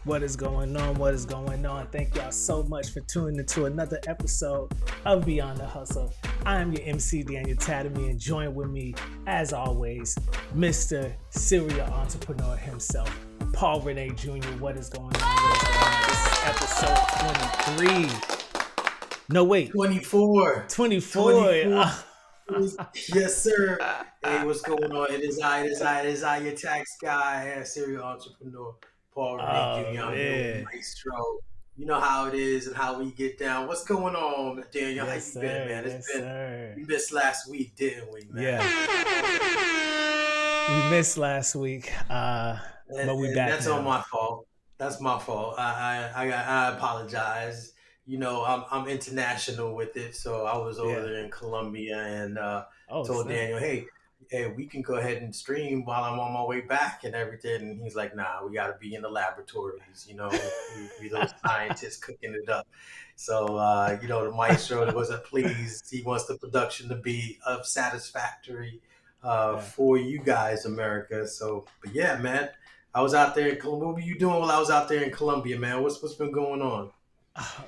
What is going on? What is going on? Thank y'all so much for tuning into another episode of Beyond the Hustle. I am your MC, Daniel Tatamy, and join with me, as always, Mr. Serial Entrepreneur himself, Paul Renee Jr. What is going on? What is going on? This is episode 23. No, wait. 24. 24. Yes, sir. Hey, what's going on? It is I, your tax guy and serial entrepreneur, Paul Renee Jr. I'm here with Maestro. You know how it is and how we get down. What's going on, Daniel? Yes, how you been, man? We missed last week, didn't we, man? Yeah. We missed last week, but we back. That's now. all my fault. That's my fault. I apologize. You know, I'm international with it, so I was over there in Colombia and told Daniel, hey, we can go ahead and stream while I'm on my way back and everything. And he's like, nah, we got to be in the laboratories, you know, we those scientists cooking it up. So, you know, the maestro wasn't pleased. He wants the production to be of satisfactory for you guys, America. So, but yeah, man, I was out there in Colombia. What were you doing while I was out there in Colombia, man? What's been going on?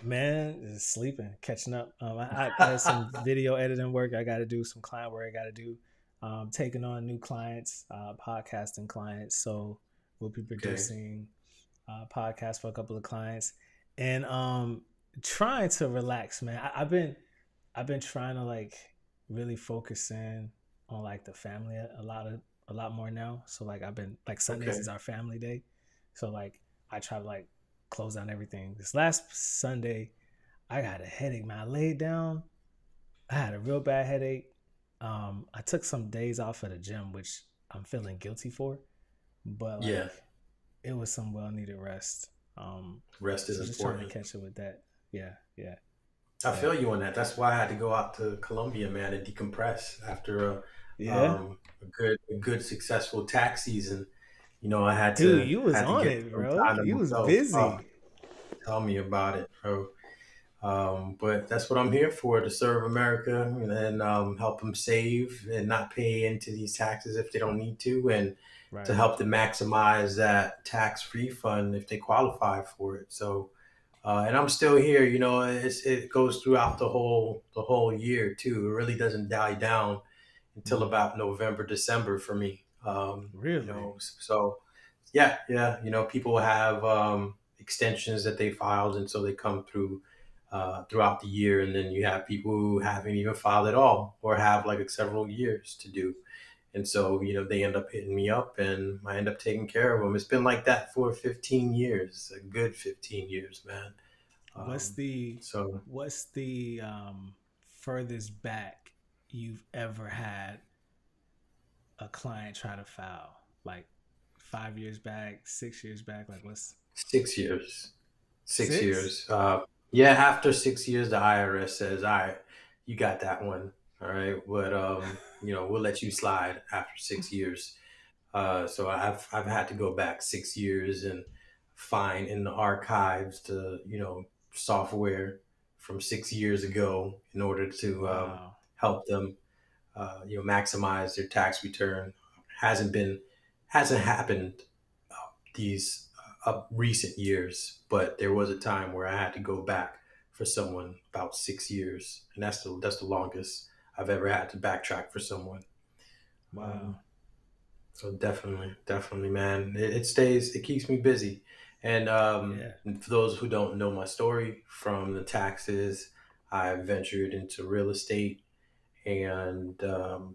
Man, sleeping, catching up. I had some video editing work I got to do, some client work I got to do. Taking on new clients, podcasting clients. So we'll be producing podcasts for a couple of clients, and trying to relax, man. I've been trying to like really focus in on like the family a lot more now. So like I've been like Sundays is our family day, so like I try to like close down everything. This last Sunday, I got a headache, man. I laid down. I had a real bad headache. I took some days off at the gym, which I'm feeling guilty for, but like, it was some well-needed rest. Rest is important. Just trying to catch it with that. Yeah. I feel you on that. That's why I had to go out to Colombia, man, and decompress after a good successful tax season. You know, I had to. Dude, you was on it, bro. You was busy. Tell me about it, bro. But that's what I'm here for, to serve America and help them save and not pay into these taxes if they don't need to, and to help them maximize that tax refund if they qualify for it. So, and I'm still here. You know, it goes throughout the whole year too. It really doesn't die down until about November, December for me. Really? You know, so yeah. You know, people have extensions that they filed, and so they come through throughout the year, and then you have people who haven't even filed at all or have like several years to do. And so, you know, they end up hitting me up and I end up taking care of them. It's been like that for 15 years, a good 15 years, man. What's the furthest back you've ever had a client try to file? Like 5 years back, 6 years back? Like what's 6 years? 6 years. Yeah, after 6 years, the IRS says, all right, you got that one. All right. But, you know, we'll let you slide after 6 years. So I've had to go back 6 years and find in the archives the, you know, software from 6 years ago in order to help them, you know, maximize their tax return. Hasn't happened these recent years, but there was a time where I had to go back for someone about 6 years, and that's the longest I've ever had to backtrack for someone. Wow. So definitely, man, it keeps me busy. And for those who don't know my story, from the taxes, I ventured into real estate and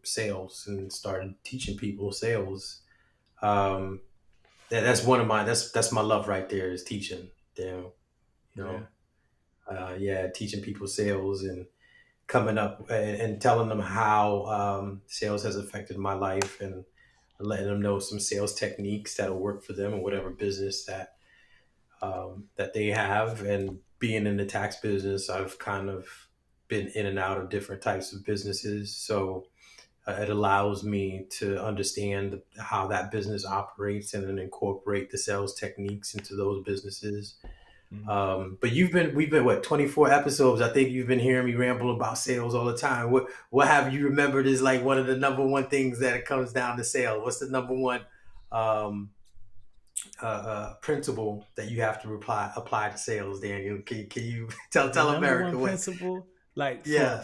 sales and started teaching people sales. That's one of my that's my love right there, is teaching them, you know, teaching people sales and coming up and telling them how sales has affected my life, and letting them know some sales techniques that'll work for them in whatever business that they have. And being in the tax business, I've kind of been in and out of different types of businesses, so it allows me to understand how that business operates and then incorporate the sales techniques into those businesses. But we've been what, 24 episodes. I think you've been hearing me ramble about sales all the time. What have you remembered is like one of the number one things that it comes down to sales? What's the number one principle that you have to apply to sales, Daniel? Can you The tell number one America what? principle, like Yeah,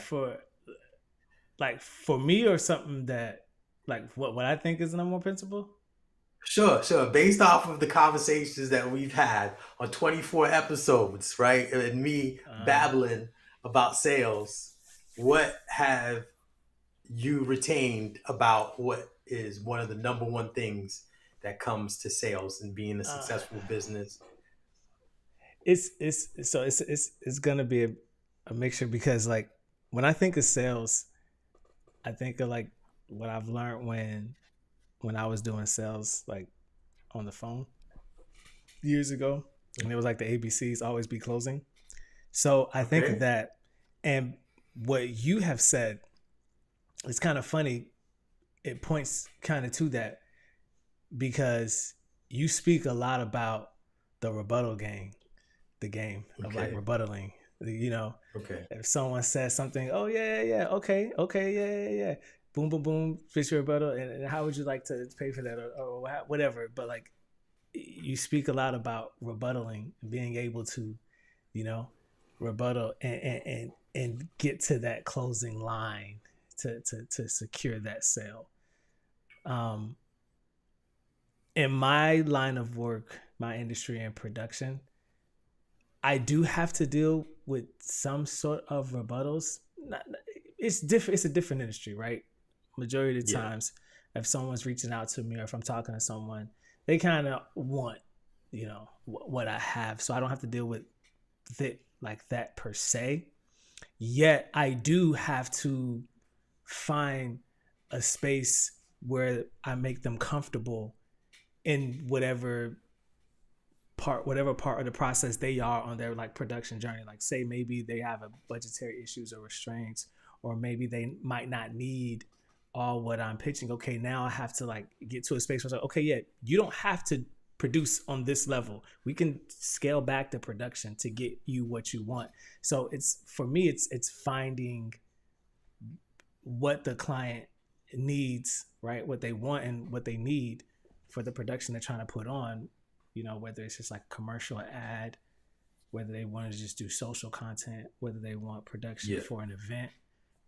for me, or something that, like, what I think is the number one principle. sure. Based off of the conversations that we've had on 24 episodes, right, and me Uh, babbling about sales, what have you retained about what is one of the number one things that comes to sales and being a uh, successful business? it's gonna be a mixture, because like when I think of sales, I think of like what I've learned when I was doing sales, like on the phone years ago, and it was like the ABCs, always be closing. So I think of Okay. that, and what you have said, it's kind of funny. It points kind of to that, because you speak a lot about the rebuttal game, the game of like Okay. rebuttaling. You know, Okay. if someone says something, oh yeah, okay, yeah. Boom, boom, boom, fix your rebuttal, and how would you like to pay for that, or whatever. But like, you speak a lot about rebuttaling, being able to, you know, rebuttal and get to that closing line to secure that sale. Um, in my line of work, my industry and production, I do have to deal with some sort of rebuttals. It's different. It's a different industry, right? Majority of the Yeah. times, if someone's reaching out to me, or if I'm talking to someone, they kind of want, what I have, so I don't have to deal with it like that per se. Yet I do have to find a space where I make them comfortable in whatever part of the process they are on their like production journey. Like, say maybe they have a budgetary issues or restraints, or maybe they might not need all what I'm pitching. Okay, now I have to like get to a space where it's like, okay, yeah, you don't have to produce on this level. We can scale back the production to get you what you want. So it's, for me, it's finding what the client needs, right? What they want and what they need for the production they're trying to put on, whether it's just like commercial ad, whether they want to just do social content, whether they want production Yeah. for an event,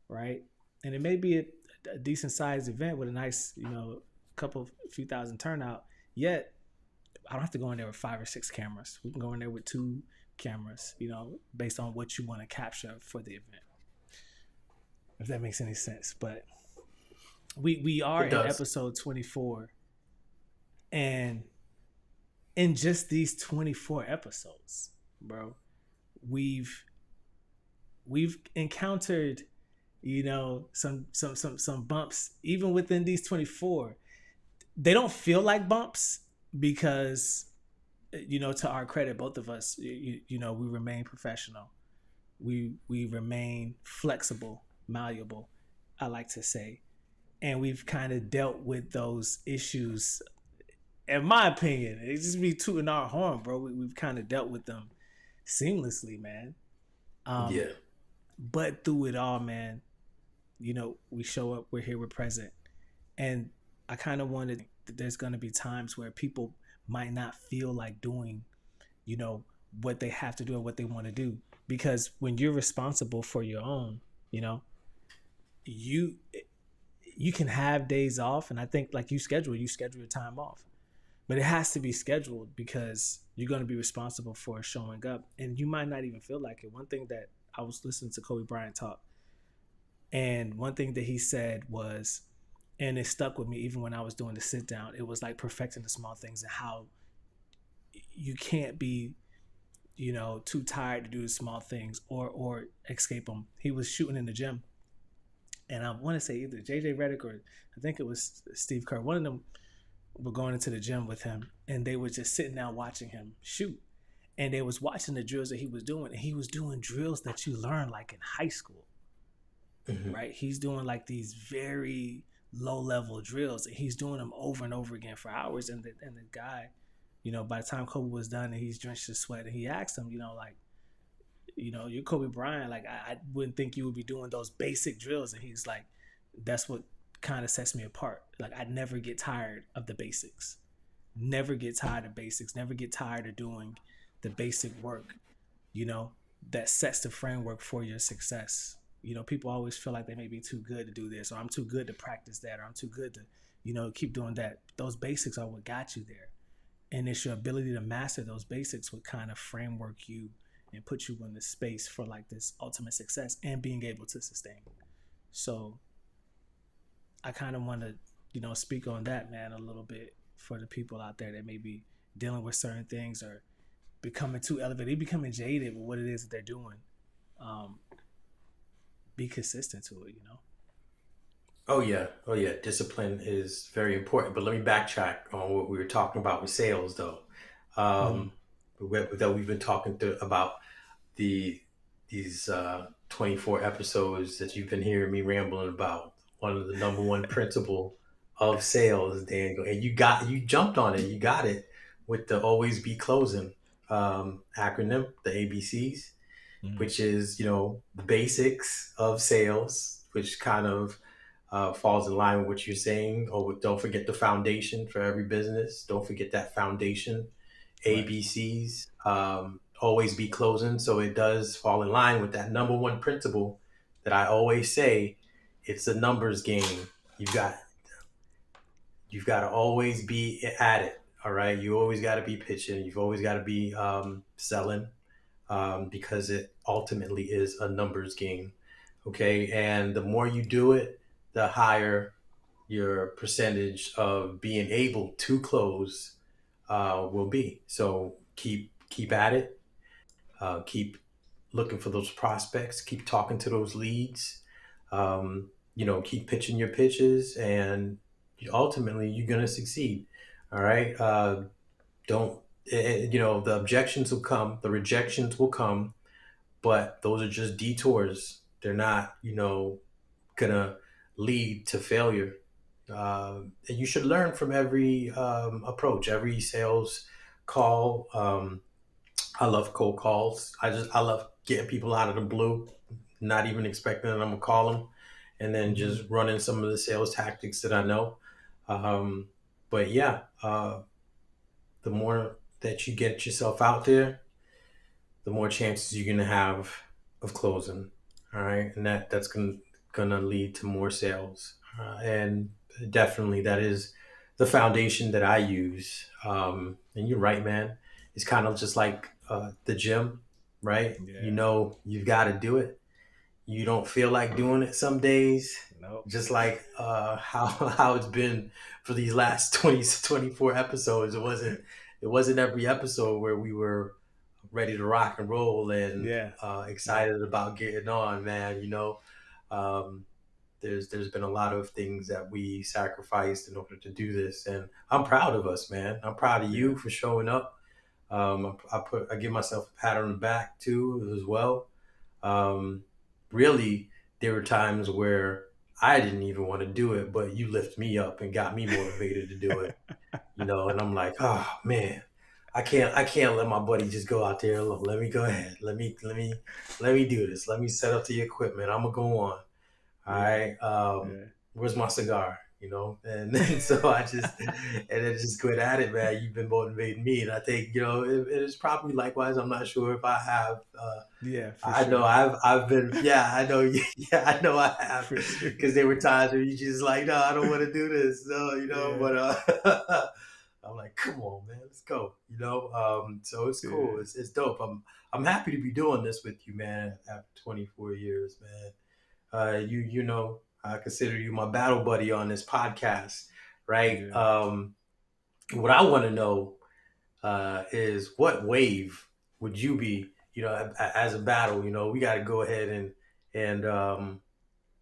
right? And it may be a decent sized event with a nice, few thousand turnout. Yet I don't have to go in there with 5 or 6 cameras. We can go in there with 2 cameras, based on what you want to capture for the event. If that makes any sense. But we are It in does. episode 24, and in just these 24 episodes, bro, we've encountered, some bumps even within these 24. They don't feel like bumps, because, to our credit, both of us, we remain professional. We remain flexible, malleable, I like to say. And we've kind of dealt with those issues. In my opinion, it just be tooting our horn, bro. We've kind of dealt with them seamlessly, man. Um, Yeah. but through it all, man, we show up, we're here, we're present. And I kind of wanted, there's going to be times where people might not feel like doing, you know, what they have to do or what they want to do. Because when you're responsible for your own, you know, you you can have days off, and I think like you schedule your time off, but it has to be scheduled, because you're going to be responsible for showing up, and you might not even feel like it. One thing that I was listening to Kobe Bryant talk, and one thing that he said was, and it stuck with me even when I was doing the sit down, it was like perfecting the small things, and how you can't be, too tired to do the small things, or escape them. He was shooting in the gym, and I want to say either JJ Redick, or I think it was Steve Kerr. One of them were going into the gym with him, and they were just sitting down watching him shoot, and they was watching the drills that he was doing, and he was doing drills that you learn like in high school, Hmm. right? He's doing like these very low level drills, and he's doing them over and over again for hours. And the guy, by the time Kobe was done and he's drenched in sweat, and he asked him, like, you're Kobe Bryant. Like, I wouldn't think you would be doing those basic drills. And he's like, that's what kind of sets me apart. Like, I never get tired of the basics. never get tired of basics, never get tired of doing the basic work, you know, that sets the framework for your success. You know, people always feel like they may be too good to do this, or I'm too good to practice that, or I'm too good to, you know, keep doing that. Those basics are what got you there. And it's your ability to master those basics what kind of framework you and put you in the space for like this ultimate success and being able to sustain. So I kind of want to, you know, speak on that, man, a little bit for the people out there that may be dealing with certain things or becoming too elevated, they becoming jaded with what it is that they're doing. Um, be consistent to it, you know? Oh yeah, oh yeah. Discipline is very important. But let me backtrack on what we were talking about with sales, though. Mm-hmm. Um, that we've been talking about the these 24 episodes that you've been hearing me rambling about. One of the number one principle of sales, Daniel, and you jumped on it. You got it with the always be closing acronym, the ABCs, Mm-hmm. which is, you know, the basics of sales, which kind of falls in line with what you're saying. Oh, don't forget the foundation for every business. Don't forget that foundation. Right. ABCs, always be closing. So it does fall in line with that number one principle that I always say. It's a numbers game. You've got you've got to always be at it. All right. You always got to be pitching. You've always got to be selling, because it ultimately is a numbers game. Okay. And the more you do it, the higher your percentage of being able to close will be. So keep at it. Keep looking for those prospects. Keep talking to those leads. You know, keep pitching your pitches, and ultimately you're gonna succeed. All right. Don't You know, the objections will come, the rejections will come, but those are just detours. They're not, you know, gonna lead to failure. And you should learn from every approach, every sales call. I love cold calls. I love getting people out of the blue, not even expecting that I'm gonna call them, and then Mm-hmm. just running some of the sales tactics that I know. Um, but yeah, the more that you get yourself out there, the more chances you're gonna have of closing. All right, and that's gonna lead to more sales, and definitely that is the foundation that I use. And you're right, man. It's kind of just like the gym, right? You Yeah. know, you've got to do it. You don't feel like doing it some days, Nope. just like how how it's been for these last 24 episodes. It wasn't every episode where we were ready to rock and roll and Yeah. Yeah. excited about getting on, man. You know, um, there's been a lot of things that we sacrificed in order to do this, and I'm proud of us, man. I'm proud of Yeah. you for showing up. I give myself a pat on the back too as well. Um, Really, there were times where I didn't even want to do it, but you lift me up and got me motivated to do it. You know, and I'm like, oh man, I can't let my buddy just go out there alone. Let me go ahead. Let me do this. Let me set up the equipment. I'm gonna go on. All Yeah. right. Yeah. Where's my cigar? You know, and so I just and then just quit at it, man. You've been motivating me, and I think, you know, it is probably likewise. I'm not sure if I have. Yeah, for I know sure. I've been, yeah, I know. Yeah, I know I have, For sure. because there were times where you just like, no, I don't want to do this, no, you know. Yeah. But I'm like, come on, man, let's go, you know. So it's cool. Yeah. It's dope. I'm happy to be doing this with you, man. After 24 years, man. You know, I consider you my battle buddy on this podcast, right? Yeah. What I want to know is what wave would you be? You know, as a battle, you know, we got to go ahead and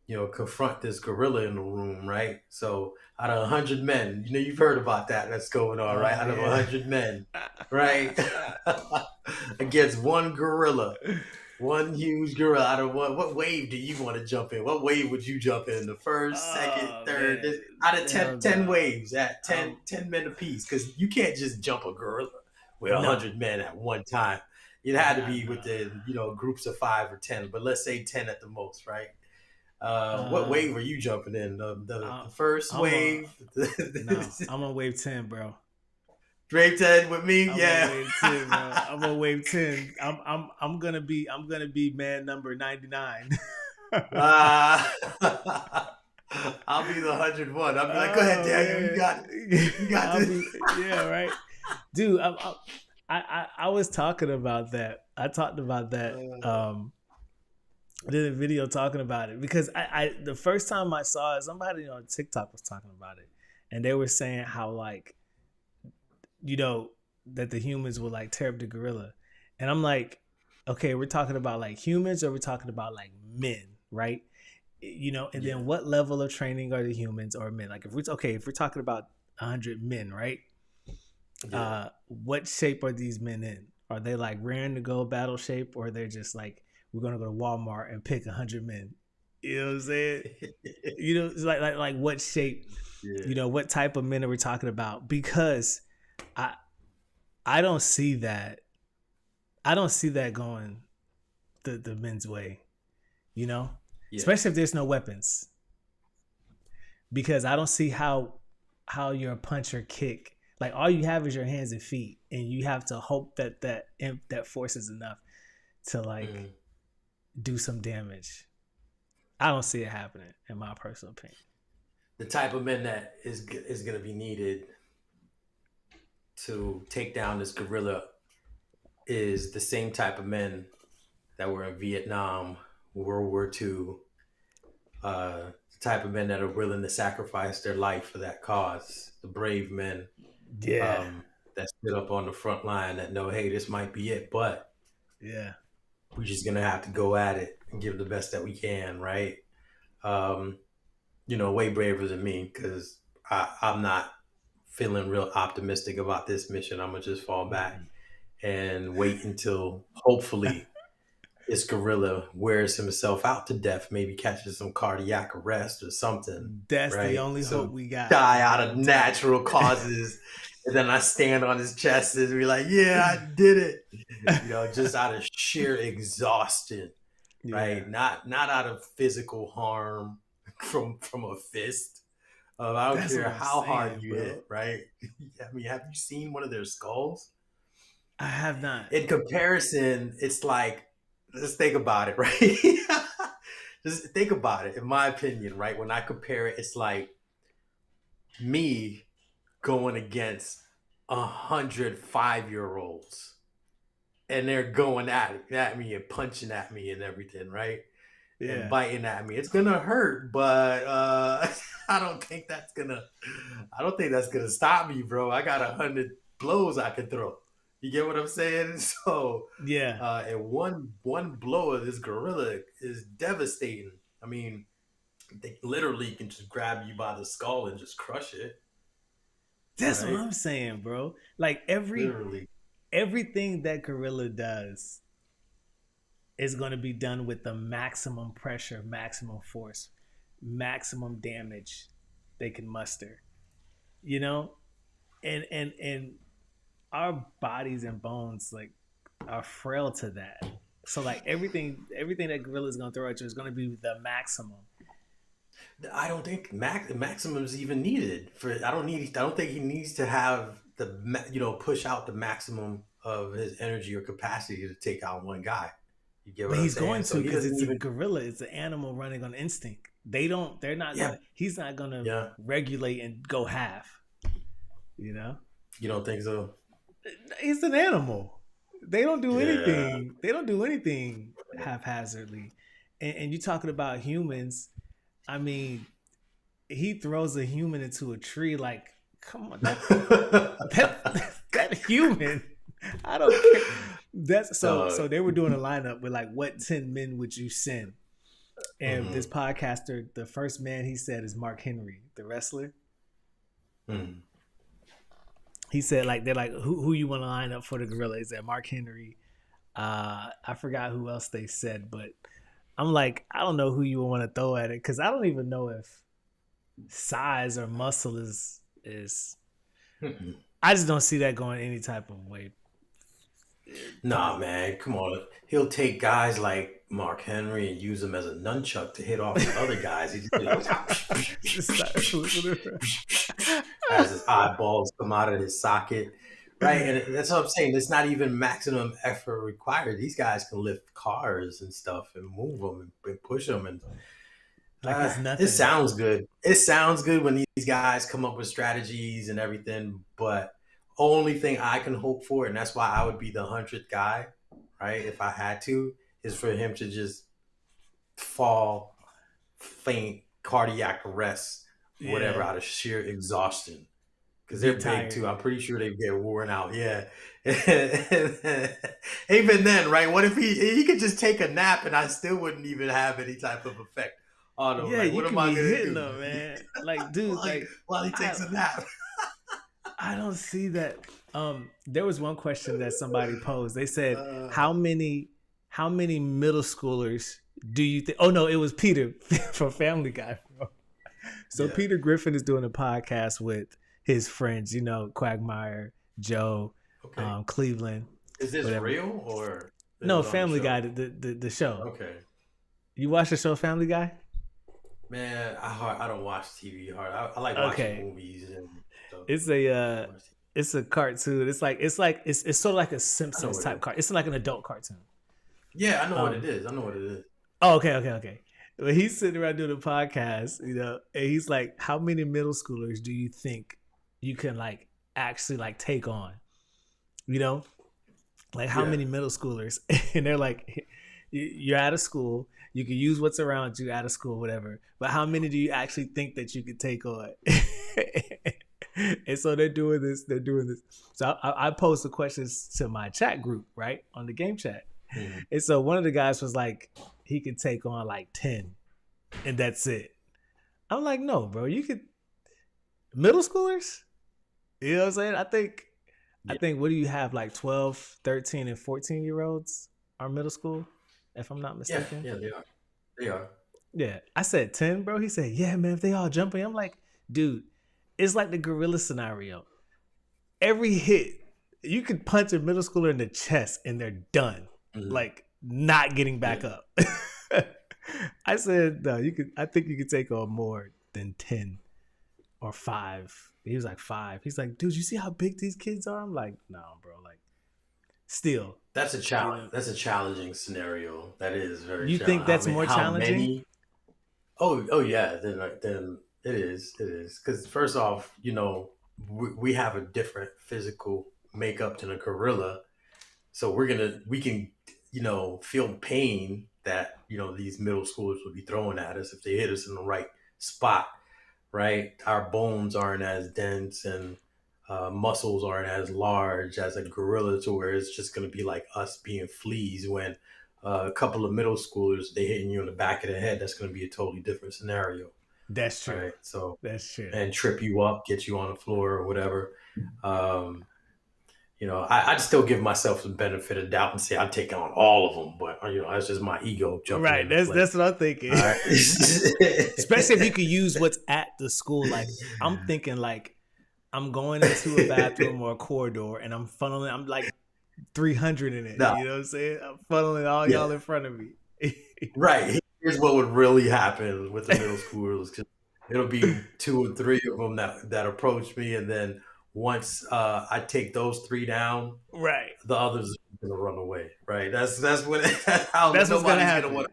you know, confront this gorilla in the room, right? So out of 100 men, you know, you've heard about that. That's going on, right? Oh Out of yeah. 100 men, right? Against one gorilla, one huge gorilla. Out of what wave do you want to jump in? What wave would you jump in? The first, second, Oh third? man. Out of Hell 10 no. waves at Um 10 men apiece, because you can't just jump a gorilla with a no. hundred men at one time. It had to Nah, be nah. within, you know, groups of 5 or 10, but let's say 10 at the most, right? What Um wave are you jumping in? The I, first I'm a wave? no, I'm on wave 10, bro. Wave 10 with me, I'm yeah. gonna wave 10, bro. I'm gonna wave 10. I'm gonna be man number 99. I'll be the 101. I'll be like, go ahead, Daniel. You got it. You got this. Yeah, right, dude. I was talking about that. I talked about that. I did a video talking about it because I the first time I saw it, somebody on TikTok was talking about it, and they were saying how like, you know, that the humans would like tear up the gorilla, and I'm like, okay, we're talking about like humans, or we're talking about like men, right? You know, and then what level of training are the humans or men? Like if we're talking about 100 men, right? What shape are these men in? Are they like raring to go battle shape, or they're just like, we're gonna go to Walmart and pick 100 men? You know what I'm saying? You know, it's like what shape? You know, what type of men are we talking about? Because I don't see that. I don't see that going the men's way. You know, especially if there's no weapons. Because I don't see how your punch or kick, like all you have is your hands and feet, and you have to hope that force is enough to like do some damage. I don't see it happening, in my personal opinion. The type of men that is going to be needed to take down this gorilla is the same type of men that were in Vietnam, World War II, the type of men that are willing to sacrifice their life for that cause, the brave men that stood up on the front line that know, hey, this might be it, but we're just going to have to go at it and give the best that we can, right? You know, way braver than me, because I'm not feeling real optimistic about this mission. I'm going to just fall back and wait until hopefully this gorilla wears himself out to death, maybe catches some cardiac arrest or something. That's right? The only hope we got. Die out of natural causes. And then I stand on his chest and be like, yeah, I did it. You know, just out of sheer exhaustion, right? Not out of physical harm from a fist. I don't care how hard you hit, right? I mean, have you seen one of their skulls? I have not. In comparison, it's like, let's think about it, right? Just think about it. In my opinion, right? When I compare it, it's like me going against 100 5-year-olds, and they're going at me and punching at me and everything, right? And biting at me. It's gonna hurt, but I don't think that's gonna stop me, bro. I got 100 blows I can throw. You get what I'm saying? So and one blow of this gorilla is devastating. I mean, they literally can just grab you by the skull and just crush it. That's what I'm saying, bro. Like everything that gorilla does is going to be done with the maximum pressure, maximum force, maximum damage they can muster. You know, and our bodies and bones like are frail to that. So like everything that gorilla is going to throw at you is going to be the maximum. I don't think maximum is even needed for. I don't think he needs to have push out the maximum of his energy or capacity to take out one guy. You get what I'm saying? He's going to, because it's a gorilla. It's an animal running on instinct. They're not. He's not going to regulate and go half. You know. You don't think so? He's an animal. They don't do anything. They don't do anything haphazardly. And you're talking about humans. I mean, he throws a human into a tree. Like, come on, that human. I don't care. That's so they were doing a lineup with like, what 10 men would you send? And this podcaster, the first man he said is Mark Henry, the wrestler. He said, like, they're like, who you want to line up for the gorilla? He said Mark Henry. I forgot who else they said, but I'm like, I don't know who you want to throw at it, because I don't even know if size or muscle is. I just don't see that going any type of way. Nah, man, come on. He'll take guys like Mark Henry and use them as a nunchuck to hit off the other guys. He just as his eyeballs come out of his socket. right? And that's what I'm saying. It's not even maximum effort required. These guys can lift cars and stuff and move them and push them, and Like it's it nothing. sounds good. It sounds good when these guys come up with strategies and everything. But only thing I can hope for, and that's why I would be the 100th guy, right? If I had to, is for him to just fall, faint, cardiac arrest, whatever, out of sheer exhaustion. Because they're big too. I'm pretty sure they get worn out. Yeah. Even then, right? What if he could just take a nap and I still wouldn't even have any type of effect on him? Yeah, like, you what can am I be gonna hitting do? them, man. Like, dude, while he takes a nap. I don't see that. There was one question that somebody posed. They said, how many middle schoolers do you think? Oh no, it was Peter from Family Guy, bro. So yeah. Peter Griffin is doing a podcast with his friends, you know, Quagmire, Joe, Cleveland. Is this real or no? Family Guy, the show. Okay. You watch the show Family Guy? Man, I don't watch TV hard. I like watching movies and stuff. It's a cartoon. It's sort of like a Simpsons type cartoon. It's like an adult cartoon. Yeah, I know what it is. Oh, okay. But he's sitting around doing a podcast, you know, and he's like, how many middle schoolers do you think you can like actually like take on? You know? Like how many middle schoolers? And they're like, you're out of school. You can use what's around you out of school, whatever. But how many do you actually think that you could take on? And so they're doing this. So I posed the questions to my chat group, right? On the game chat. Mm-hmm. And so one of the guys was like, he could take on like 10 and that's it. I'm like, no, bro, you could. Middle schoolers? You know what I'm saying? I think, what do you have? Like 12, 13, and 14-year-olds are middle school, if I'm not mistaken. Yeah, they are. Yeah. I said 10, bro. He said, yeah, man, if they all jumping. I'm like, dude, it's like the gorilla scenario. Every hit, you could punch a middle schooler in the chest and they're done. Mm-hmm. Like, not getting back up. I said, no, I think you could take on more than 10 or 5. He was like 5. He's like, dude, you see how big these kids are? I'm like, no, bro. Like, still. That's a challenge. That's a challenging scenario. That is very. You think that's more challenging? Many? Oh yeah. Then it is. Because first off, you know, we have a different physical makeup than a gorilla, so we can, you know, feel pain that, you know, these middle schoolers will be throwing at us if they hit us in the right spot, right? Our bones aren't as dense and muscles aren't as large as a gorilla, to where it's just going to be like us being fleas when a couple of middle schoolers, they hitting you in the back of the head. That's going to be a totally different scenario. That's true. Right? So that's true. And trip you up, get you on the floor or whatever. You know, I'd still give myself some benefit of doubt and say I'd take on all of them, but you know, that's just my ego jumping. Right, that's what I'm thinking. Right. Especially if you could use what's at the school. Like, I'm thinking like I'm going into a bathroom or a corridor and I'm like 300 in it. No. You know what I'm saying? I'm funneling all y'all in front of me. Right. Here's what would really happen with the middle schoolers. It'll be 2 or 3 of them that approach me, and then once I take those 3 down, right, the others are gonna run away. Right. That's what's gonna happen.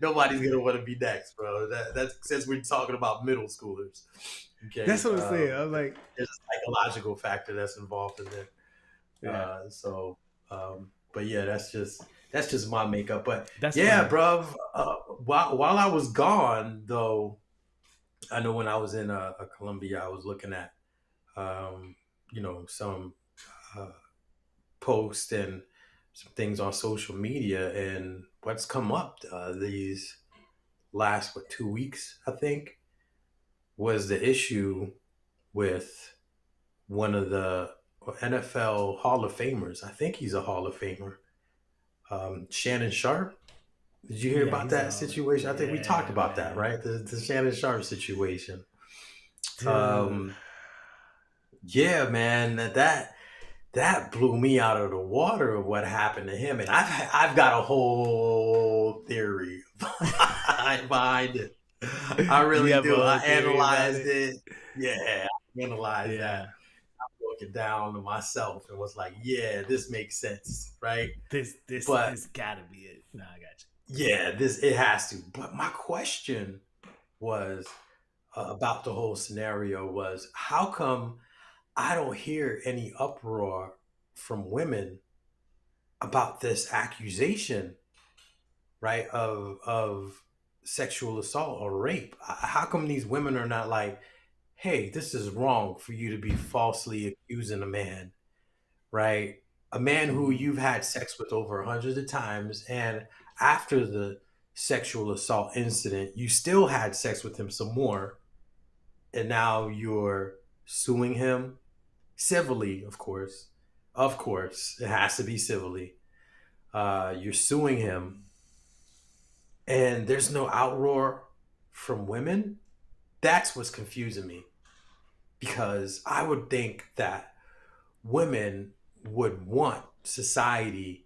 Nobody's gonna want to be next, bro. That's since we're talking about middle schoolers. Okay. That's what I'm saying. I'm like, there's a psychological factor that's involved in it. Yeah. But yeah, that's just my makeup. But bro. While I was gone, though, I know when I was in Colombia, I was looking at you know, some posts and some things on social media, and what's come up these last 2 weeks, I think, was the issue with one of the NFL Hall of Famers. I think he's a Hall of Famer, Shannon Sharpe. Did you hear about that situation? I think we talked about that, right? The Shannon Sharpe situation. Yeah, man, that blew me out of the water of what happened to him, and I've got a whole theory behind it. I really do. I analyzed it. Yeah, I analyzed that. it down to myself and was like, yeah, this makes sense, right? But This gotta be it. No, I got yeah, this it has to. But my question was about the whole scenario was how come I don't hear any uproar from women about this accusation, right, of sexual assault or rape? How come these women are not like, hey, this is wrong for you to be falsely accusing a man, right? A man who you've had sex with over hundreds of times, and after the sexual assault incident, you still had sex with him some more, and now you're suing him civilly, of course. Of course, it has to be civilly. You're suing him, and there's no outroar from women. That's what's confusing me because I would think that women would want society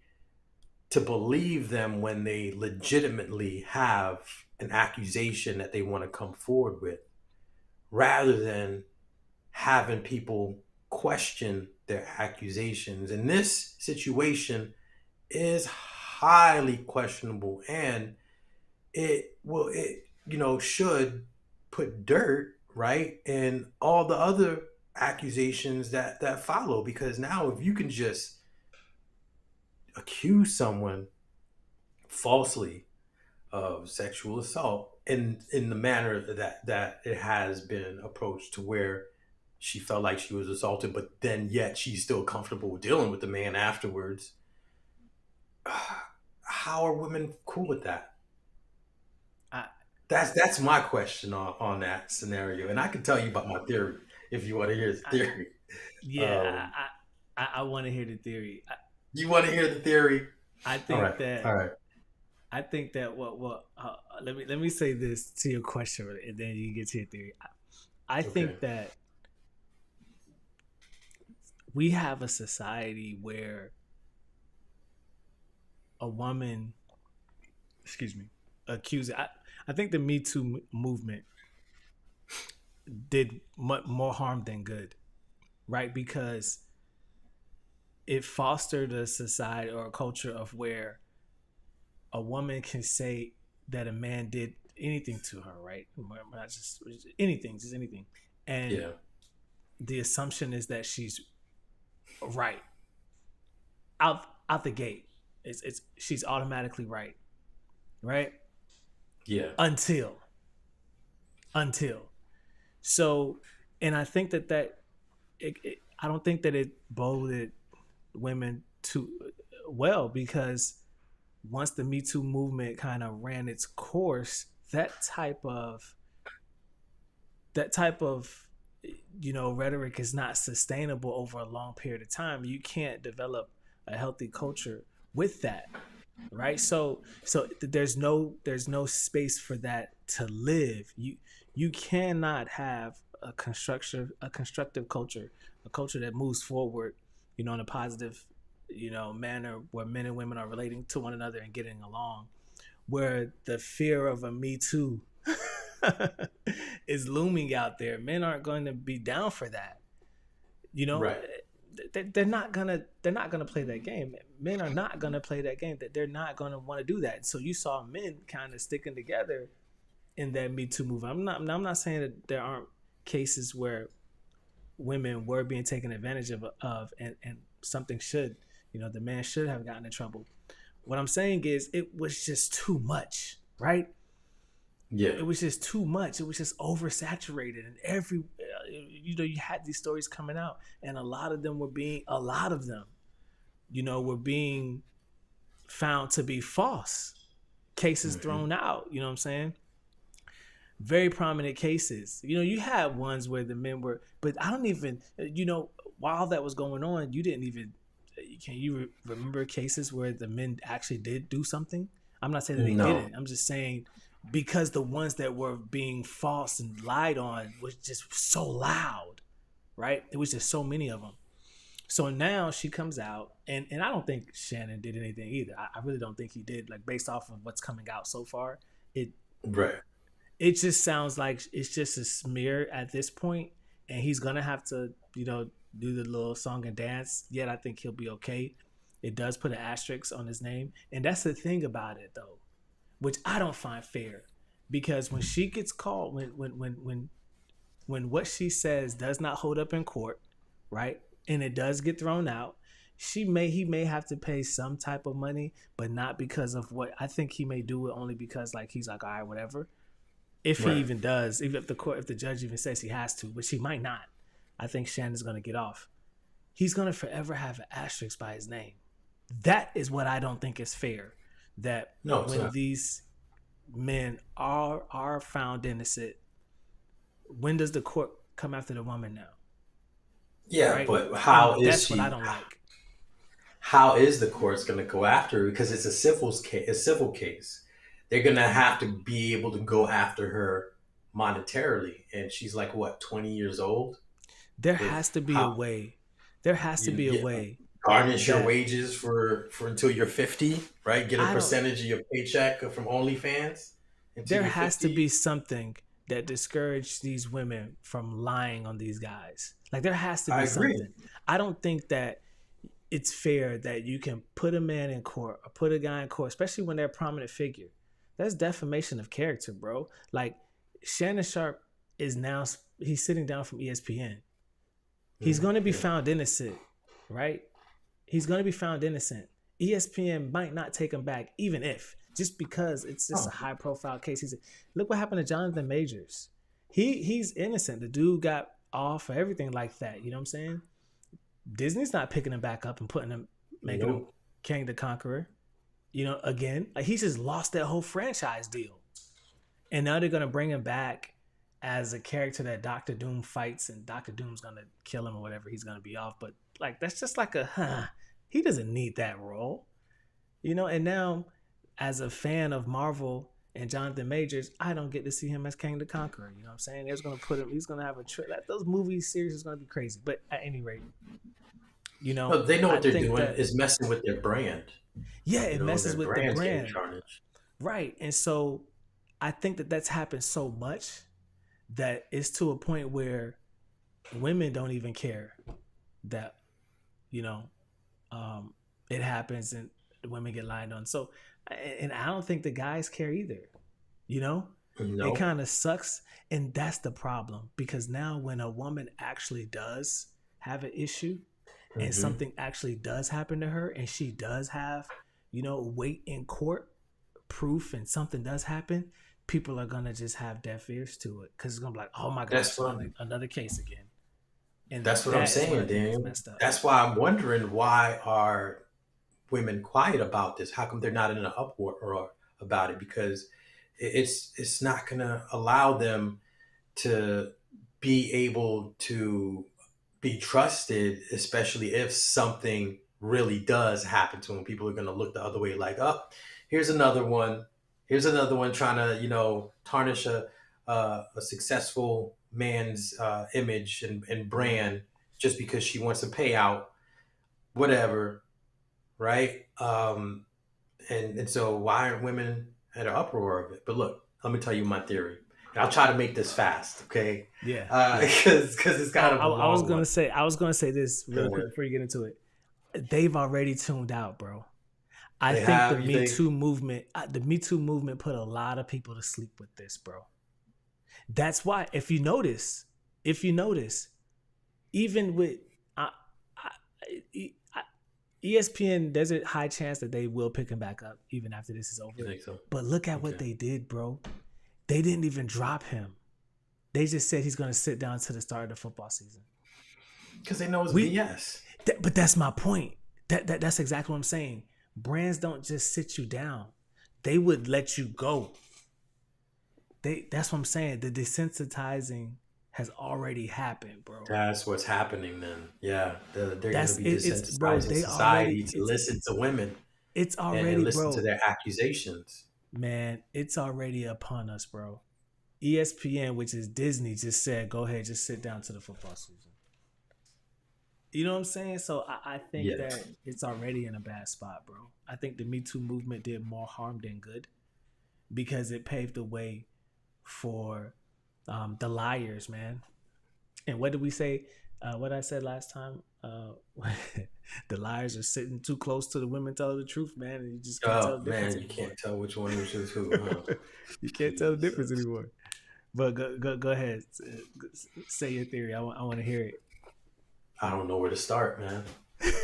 to believe them when they legitimately have an accusation that they want to come forward with, rather than having people question their accusations. And this situation is highly questionable, and it should put dirt, right, in all the other accusations that follow, because now if you can just accuse someone falsely of sexual assault in the manner that it has been approached, to where she felt like she was assaulted, but then yet she's still comfortable dealing with the man afterwards. How are women cool with that? you. That's my question on that scenario, and I can tell you about my theory if you want to hear the I theory. yeah, Um, I want to hear the theory. you want to hear the theory? I All right, think that all right. let me say this to your question, and then you get to your theory. I Okay. think that we have a society where a woman, excuse me, accusing. I think the Me Too movement did much more harm than good, right? Because it fostered a society or a culture of where a woman can say that a man did anything to her, right? Not just anything, just anything. And Yeah, the assumption is that she's right out the gate. It's she's automatically right, right? yeah, Until until so, and I think I don't think that it bolded women too well, because once the Me Too movement kind of ran its course, that type of rhetoric is not sustainable over a long period of time. You can't develop a healthy culture with that, right? So there's no space for that to live. You cannot have a constructive culture, a culture that moves forward, in a positive, manner, where men and women are relating to one another and getting along, where the fear of a Me Too is looming out there. Men aren't going to be down for that. You know, right. they're not gonna play that game. Men are not gonna play that game. That they're not gonna want to do that. So you saw men kind of sticking together in that Me Too movement. I'm not saying that there aren't cases where women were being taken advantage of and something should, the man should have gotten in trouble. What I'm saying is it was just too much, right? Yeah, It was just too much. It was just oversaturated, and you had these stories coming out, and a lot of them, were being found to be false. Cases hmm, thrown out. You know what I'm saying? Very prominent cases. You had ones where the men were, but I don't even, while that was going on, you didn't even. Can you remember cases where the men actually did do something? I'm not saying that they no, didn't. I'm just saying because the ones that were being false and lied on was just so loud, right? It was just so many of them. So now she comes out, and I don't think Shannon did anything either. I really don't think he did. Like, based off of what's coming out so far, it right. it just sounds like it's just a smear at this point, and he's gonna have to, do the little song and dance yet. I think he'll be okay. It does put an asterisk on his name, and that's the thing about it though, which I don't find fair, because when she gets called, when what she says does not hold up in court, right, and it does get thrown out, he may have to pay some type of money, but not because of what I think he may do it only because like he's like, all right, whatever. If he Right. even does, even if the judge even says he has to, which he might not, I think Shannon's gonna get off. He's gonna forever have an asterisk by his name. That is what I don't think is fair. That No, it's when not. these men are found innocent, when does the court come after the woman now? Yeah, Right? but And that's what I don't like. how is the courts going to go after her? Because it's a civil case. They're going to have to be able to go after her monetarily, and she's like what, 20 years old? There With has to be a how way. There has to you be a get way garnish your that wages for until you're 50, right? Get a I don't percentage of your paycheck from OnlyFans until there you're has to 50. be something that discourages these women from lying on these guys. Like there has to I be agree. something. I don't think that it's fair that you can put a man in court or put a guy in court, especially when they're a prominent figure. That's defamation of character, bro. Like Shannon Sharp is now he's sitting down from ESPN. He's going to be Yeah. found innocent, right? He's going to be found innocent. ESPN might not take him back, even if just because it's just a Oh, high profile case. Look what happened to Jonathan Majors. He's innocent. The dude got off for everything like that. You know what I'm saying? Disney's not picking him back up and putting him, making him nope. King the Conqueror. You know, again, like he's just lost that whole franchise deal, and now they're gonna bring him back as a character that Doctor Doom fights, and Doctor Doom's gonna kill him or whatever. He's gonna be off, but like that's just like he doesn't need that role, you know. And now, as a fan of Marvel and Jonathan Majors, I don't get to see him as King the Conqueror. You know what I'm saying? They're gonna put him. He's gonna have those movie series is gonna be crazy. But at any rate, you know, No, they know I what they're think doing that is messing with their brand. yeah, it messes Their with the brand's getting brand, tarnished. right? And so I think that that's happened so much that it's to a point where women don't even care that you know it happens and the women get lied on. So, and I don't think the guys care either. You know, it No. kind of sucks, and that's the problem because now when a woman actually does have an issue and Hmm. something actually does happen to her and she does have weight in court proof and something does happen, people are gonna just have deaf ears to it because it's gonna be like, oh my That's gosh, what I'm. another case again, and That's what I'm that is what I saying, think is Daniel. messed up. That's why I'm wondering, why are women quiet about this? How come they're not in an uproar about it? Because it's not going to allow them to be able to be trusted, especially if something really does happen to them. People are going to look the other way, like, oh, here's another one. Here's another one trying to, tarnish a successful man's image and brand just because she wants a payout, whatever, right? And so why aren't women at an uproar of it? But look, let me tell you my theory. And I'll try to make this fast, okay? Yeah, yeah. Because it's kind of a I was long one. gonna say this real quick Good. before you get into it. They've already tuned out, bro. I They think have, you think? The Me Too movement put a lot of people to sleep with this, bro. That's why, if you notice, even with I, ESPN, there's a high chance that they will pick him back up even after this is You over. think so? But look at what Okay. they did, bro. They didn't even drop him. They just said he's going to sit down to the start of the football season. Because they know it's We, BS. but that's my point. That's exactly what I'm saying. Brands don't just sit you down; they would let you go. That's what I'm saying. The desensitizing has already happened, bro. That's what's happening then. Yeah. They're going to That's be it. It's bro. desensitizing society to listen to women It's and already, listen to bro. their accusations. Man, it's already upon us, bro. ESPN, which is Disney, just said, "Go ahead, just sit down to the football season." You know what I'm saying? So I think Yeah. that it's already in a bad spot, bro. I think the Me Too movement did more harm than good because it paved the way for the liars, man. And what did we say? What I said last time, the liars are sitting too close to the women telling the truth, man, and you just can't tell Oh the difference man, you anymore. can't tell which one was who, huh? You can't tell the difference Jesus. anymore. But go ahead, say your theory. I want to hear I don't know where to start, man. it.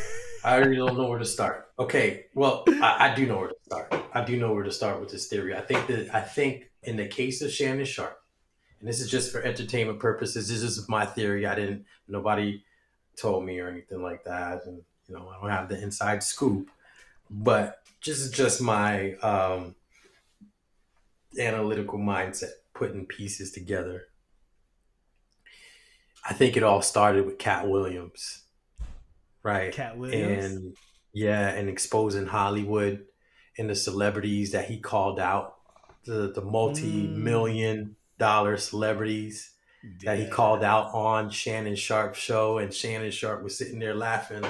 I really don't know where to start. Okay, well, I do know where to start. I do know where to start with this theory. I think in the case of Shannon Sharp, and this is just for entertainment purposes. This is my theory. I didn't. Nobody told me or anything like that, and I don't have the inside scoop. But just my analytical mindset, putting pieces together. I think it all started with Cat Williams, right? Cat Williams. And yeah, and exposing Hollywood and the celebrities that he called out, the Mm, multi-million dollar celebrities that he called yeah. out on Shannon Sharp's show, and Shannon Sharp was sitting there laughing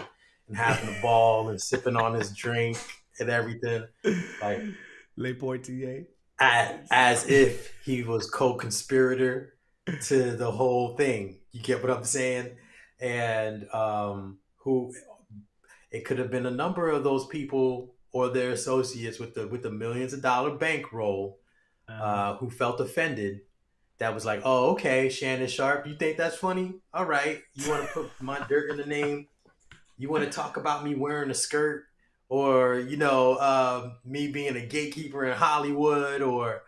and having a ball and sipping on his drink and everything, like Le Portier. as if he was co-conspirator to the whole thing. You get what I'm saying? And who it could have been a number of those people or their associates with the millions of dollar bankroll Uh, who felt offended. That was like, oh, okay, Shannon Sharp, you think that's funny? All right, you want to put my dirt in the name? You want to talk about me wearing a skirt, or me being a gatekeeper in Hollywood, or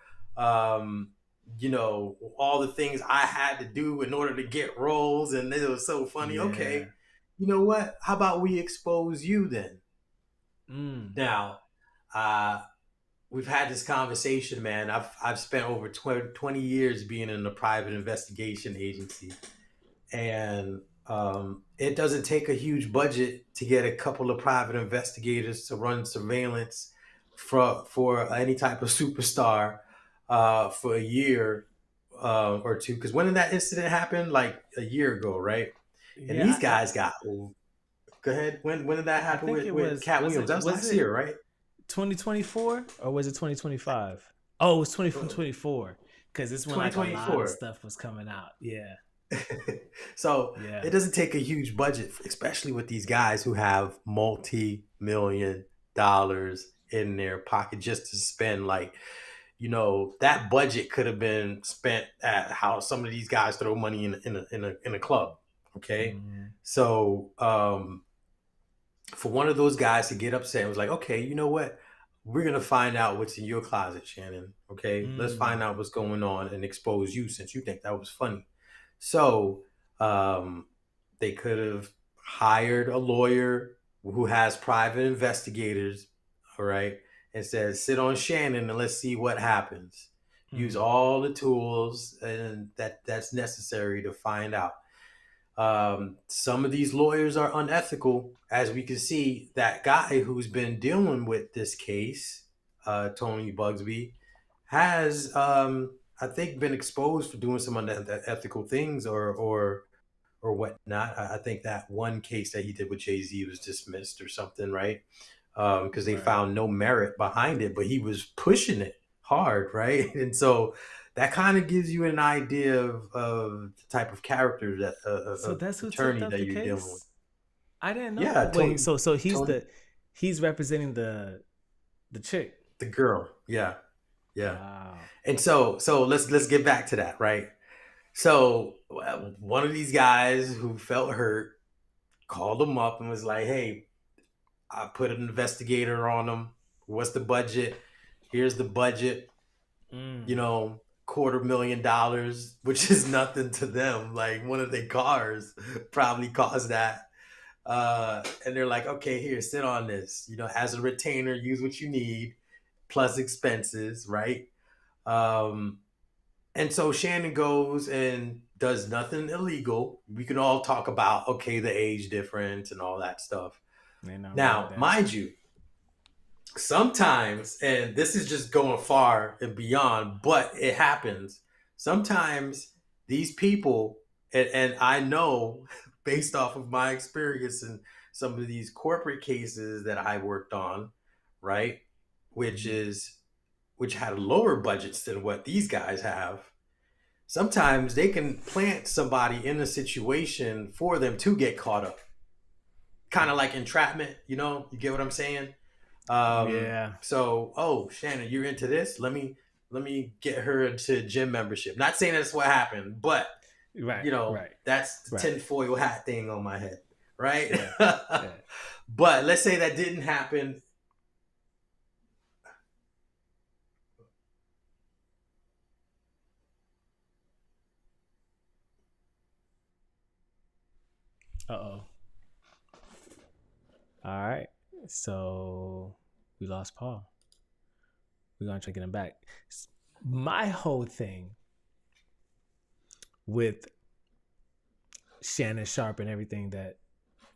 all the things I had to do in order to get roles, and it was so funny. yeah. Okay, you know what? How about we expose you then? Mm. Now, uh, we've had this conversation, man. I've spent over 20 years being in a private investigation agency, and it doesn't take a huge budget to get a couple of private investigators to run surveillance for any type of superstar for a year or two. Because when did that incident happen? Like a year ago, right? And these Yeah, guys got. Go ahead. When did that I happen think it with was Cat Williams? That was was last it year, right? 2024 or was it 2025? Oh, it was 2024 because it's when like a lot of 2024. stuff was coming out. Yeah, So yeah. it doesn't take a huge budget, especially with these guys who have multi-million dollars in their pocket just to spend. Like, that budget could have been spent at how some of these guys throw money in a club. Okay, Mm, so for one of those guys to get upset and was like, okay, you know what? We're gonna find out what's in your closet, Shannon. Okay, let's find mm, out what's going on and expose you since you think that was funny. So um, they could have hired a lawyer who has private investigators, all right, and says, sit on Shannon and let's see what happens. Use mm. all the tools and that's necessary to find out. Some of these lawyers are unethical, as we can see. That guy who's been dealing with this case, Tony Bugsby, has I think been exposed for doing some unethical things or whatnot. I think that one case that he did with Jay Z was dismissed or something, right? Because they Right. found no merit behind it, but he was pushing it hard, right? And so that kind of gives you an idea of the type of character that So of that's who tipped attorney up that the you're dealing with. case. I didn't know. Yeah, Wait, Tony, so Tony, he's representing the chick. the girl. Yeah, yeah. Wow. And so let's get back to that, right? So one of these guys who felt hurt called him up and was like, "Hey, I put an investigator on him. What's the budget? Here's the budget. Mm. $250,000, which is nothing to them. Like one of their cars probably cost that. And they're like, okay, here, sit on this. As a retainer, use what you need, plus expenses, right? Um, and so Shannon goes and does nothing illegal. We can all talk about, okay, the age difference and all that stuff. Ain't nothing wrong with Now, that. mind you, sometimes, and this is just going far and beyond, but it happens. Sometimes these people, and I know based off of my experience in some of these corporate cases that I worked on, right? Which Mhm. is which had lower budgets than what these guys have. sometimes they can plant somebody in a situation for them to get caught up. Kind of like entrapment, you get what I'm saying? Yeah. So, oh, Shannon, you're into this? Let me get her into gym membership. Not saying that's what happened, but Right. Right. that's the Right. tinfoil hat thing on my head, right? Yeah. Yeah. But let's say that didn't happen. Uh-oh. All right. So we lost Paul. We're going to try to get him back. My whole thing with Shannon Sharpe and everything that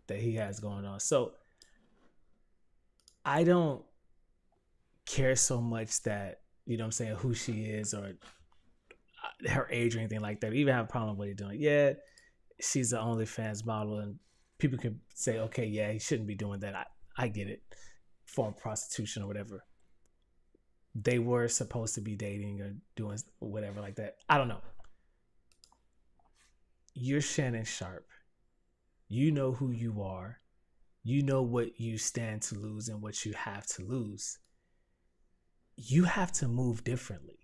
he has going on. So I don't care so much that, you know what I'm saying, who she is or her age or anything like that. Even have a problem with what he's doing. Yeah, she's an OnlyFans model and people can say, okay, yeah, he shouldn't be doing that. I get it. Form prostitution or whatever. They were supposed to be dating or doing whatever like that. I don't know. You're Shannon Sharpe. You know who you are. You know what you stand to lose and what you have to lose. You have to move differently.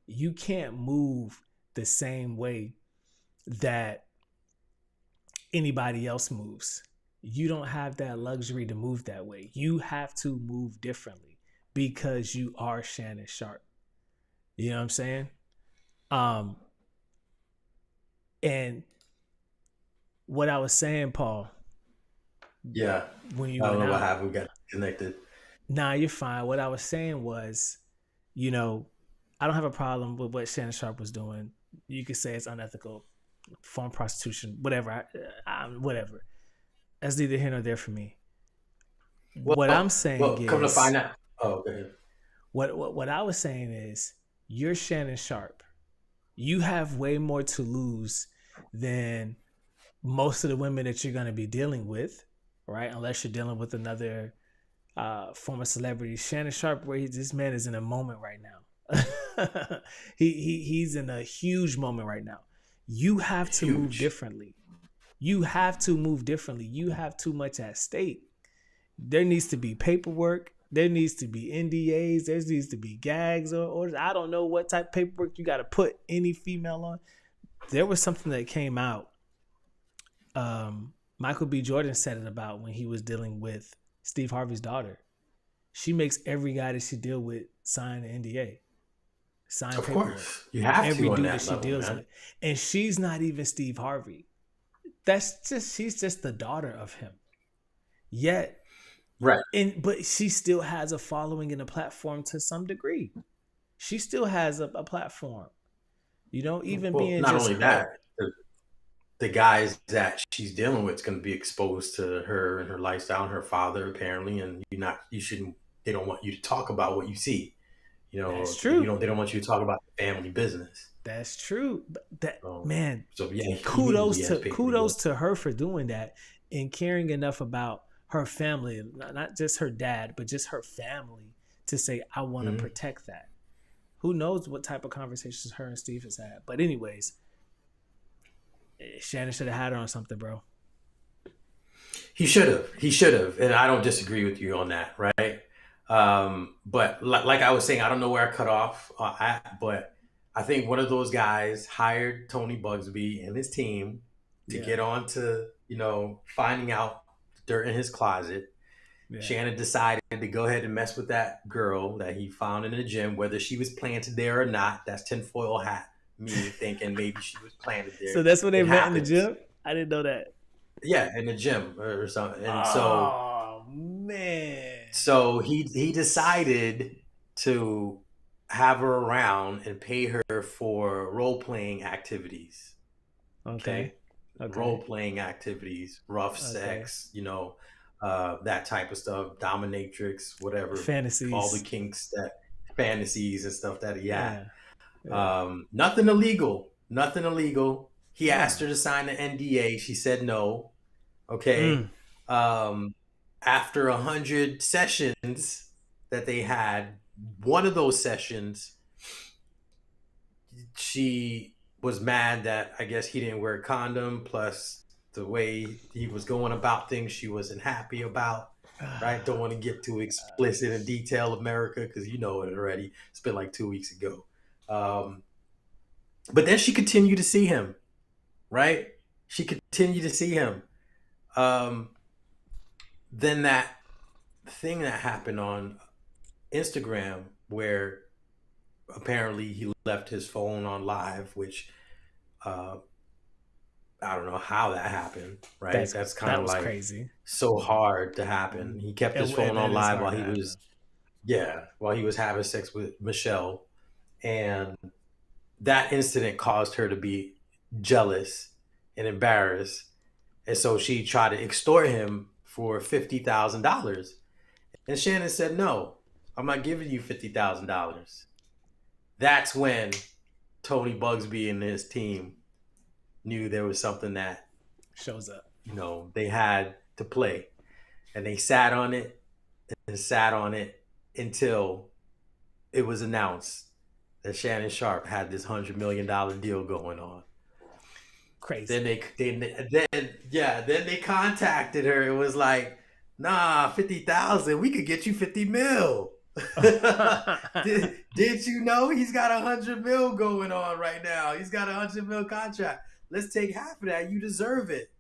You can't move the same way that anybody else moves. You don't have that luxury to move that way. You have to move differently because you are Shannon Sharpe. You know what I'm saying? And what I was saying, Paul. Yeah. When you I don't know what happened. We got connected. Nah, you're fine. What I was saying was, I don't have a problem with what Shannon Sharpe was doing. You could say it's unethical, form prostitution, whatever. Whatever. That's neither here nor there for me. What I'm saying is, come to find out. Oh, go ahead. What I was saying is, you're Shannon Sharpe. You have way more to lose than most of the women that you're going to be dealing with, right? Unless you're dealing with another former celebrity. Shannon Sharpe, this man is in a moment right now. He's in a huge moment right now. You have to move differently. You have to move differently. You have too much at stake. There needs to be paperwork. There needs to be NDAs. There needs to be gags or I don't know what type of paperwork you got to put any female on. There was something that came out. Michael B. Jordan said it about when he was dealing with Steve Harvey's daughter. She makes every guy that she deal with sign an NDA. Sign of paperwork. Course. You have every to dude on that she level, deals man. with. And she's not even Steve Harvey. She's just the daughter of him. Yet, right. But she still has a following and a platform to some degree. She still has a platform. Even being not just only her. that, the guys that she's dealing with is going to be exposed to her and her lifestyle and her father apparently, and they don't want you to talk about what you see. That's true. They don't want you to talk about the family business. That's true. Man. So yeah, kudos to her for doing that and caring enough about her family, not just her dad, but just her family to say, I want to protect that. Who knows what type of conversations her and Steve has had. But anyways, Shannon should have had her on something, bro. He should have. And I don't disagree with you on that, right? But like I was saying, I don't know where I cut off at, but I think one of those guys hired Tony Bugsby and his team to get on to, finding out dirt in his closet. Yeah. Shannon decided to go ahead and mess with that girl that he found in the gym, whether she was planted there or not. That's tinfoil hat. Me thinking maybe she was planted there. So that's when they met in the gym? I didn't know that. Yeah, in the gym or something. And man. So he decided to have her around and pay her for role-playing activities. Okay. Role-playing activities, rough sex, that type of stuff, dominatrix, whatever. Fantasies. All the kinks fantasies and stuff that he had. Yeah. Nothing illegal. He asked her to sign an NDA. She said no. Okay. After 100 sessions that they had, one of those sessions, she was mad that I guess he didn't wear a condom. Plus, the way he was going about things, she wasn't happy about. Right? Don't want to get too explicit in detail, America, because you know it already. It's been like 2 weeks ago. But then she continued to see him. Right? She continued to see him. Then that thing that happened on Instagram where apparently he left his phone on live, which I don't know how that happened, right? That's kind that of was like crazy. so hard to happen. He kept his phone on That is live hard while to he was, while he was having sex with Michelle. And that incident caused her to be jealous and embarrassed. And so she tried to extort him for $50,000. And Shannon said, no, I'm not giving you $50,000. That's when Tony Bugsby and his team knew there was something that shows up. You know, they had to play. And they sat on it and sat on it until it was announced that Shannon Sharpe had this $100 million deal going on. Crazy. Then they contacted her. It was like, nah, 50,000. We could get you 50 mil. did you know he's got 100 mil going on right now? He's got 100 mil contract. Let's take half of that. You deserve it.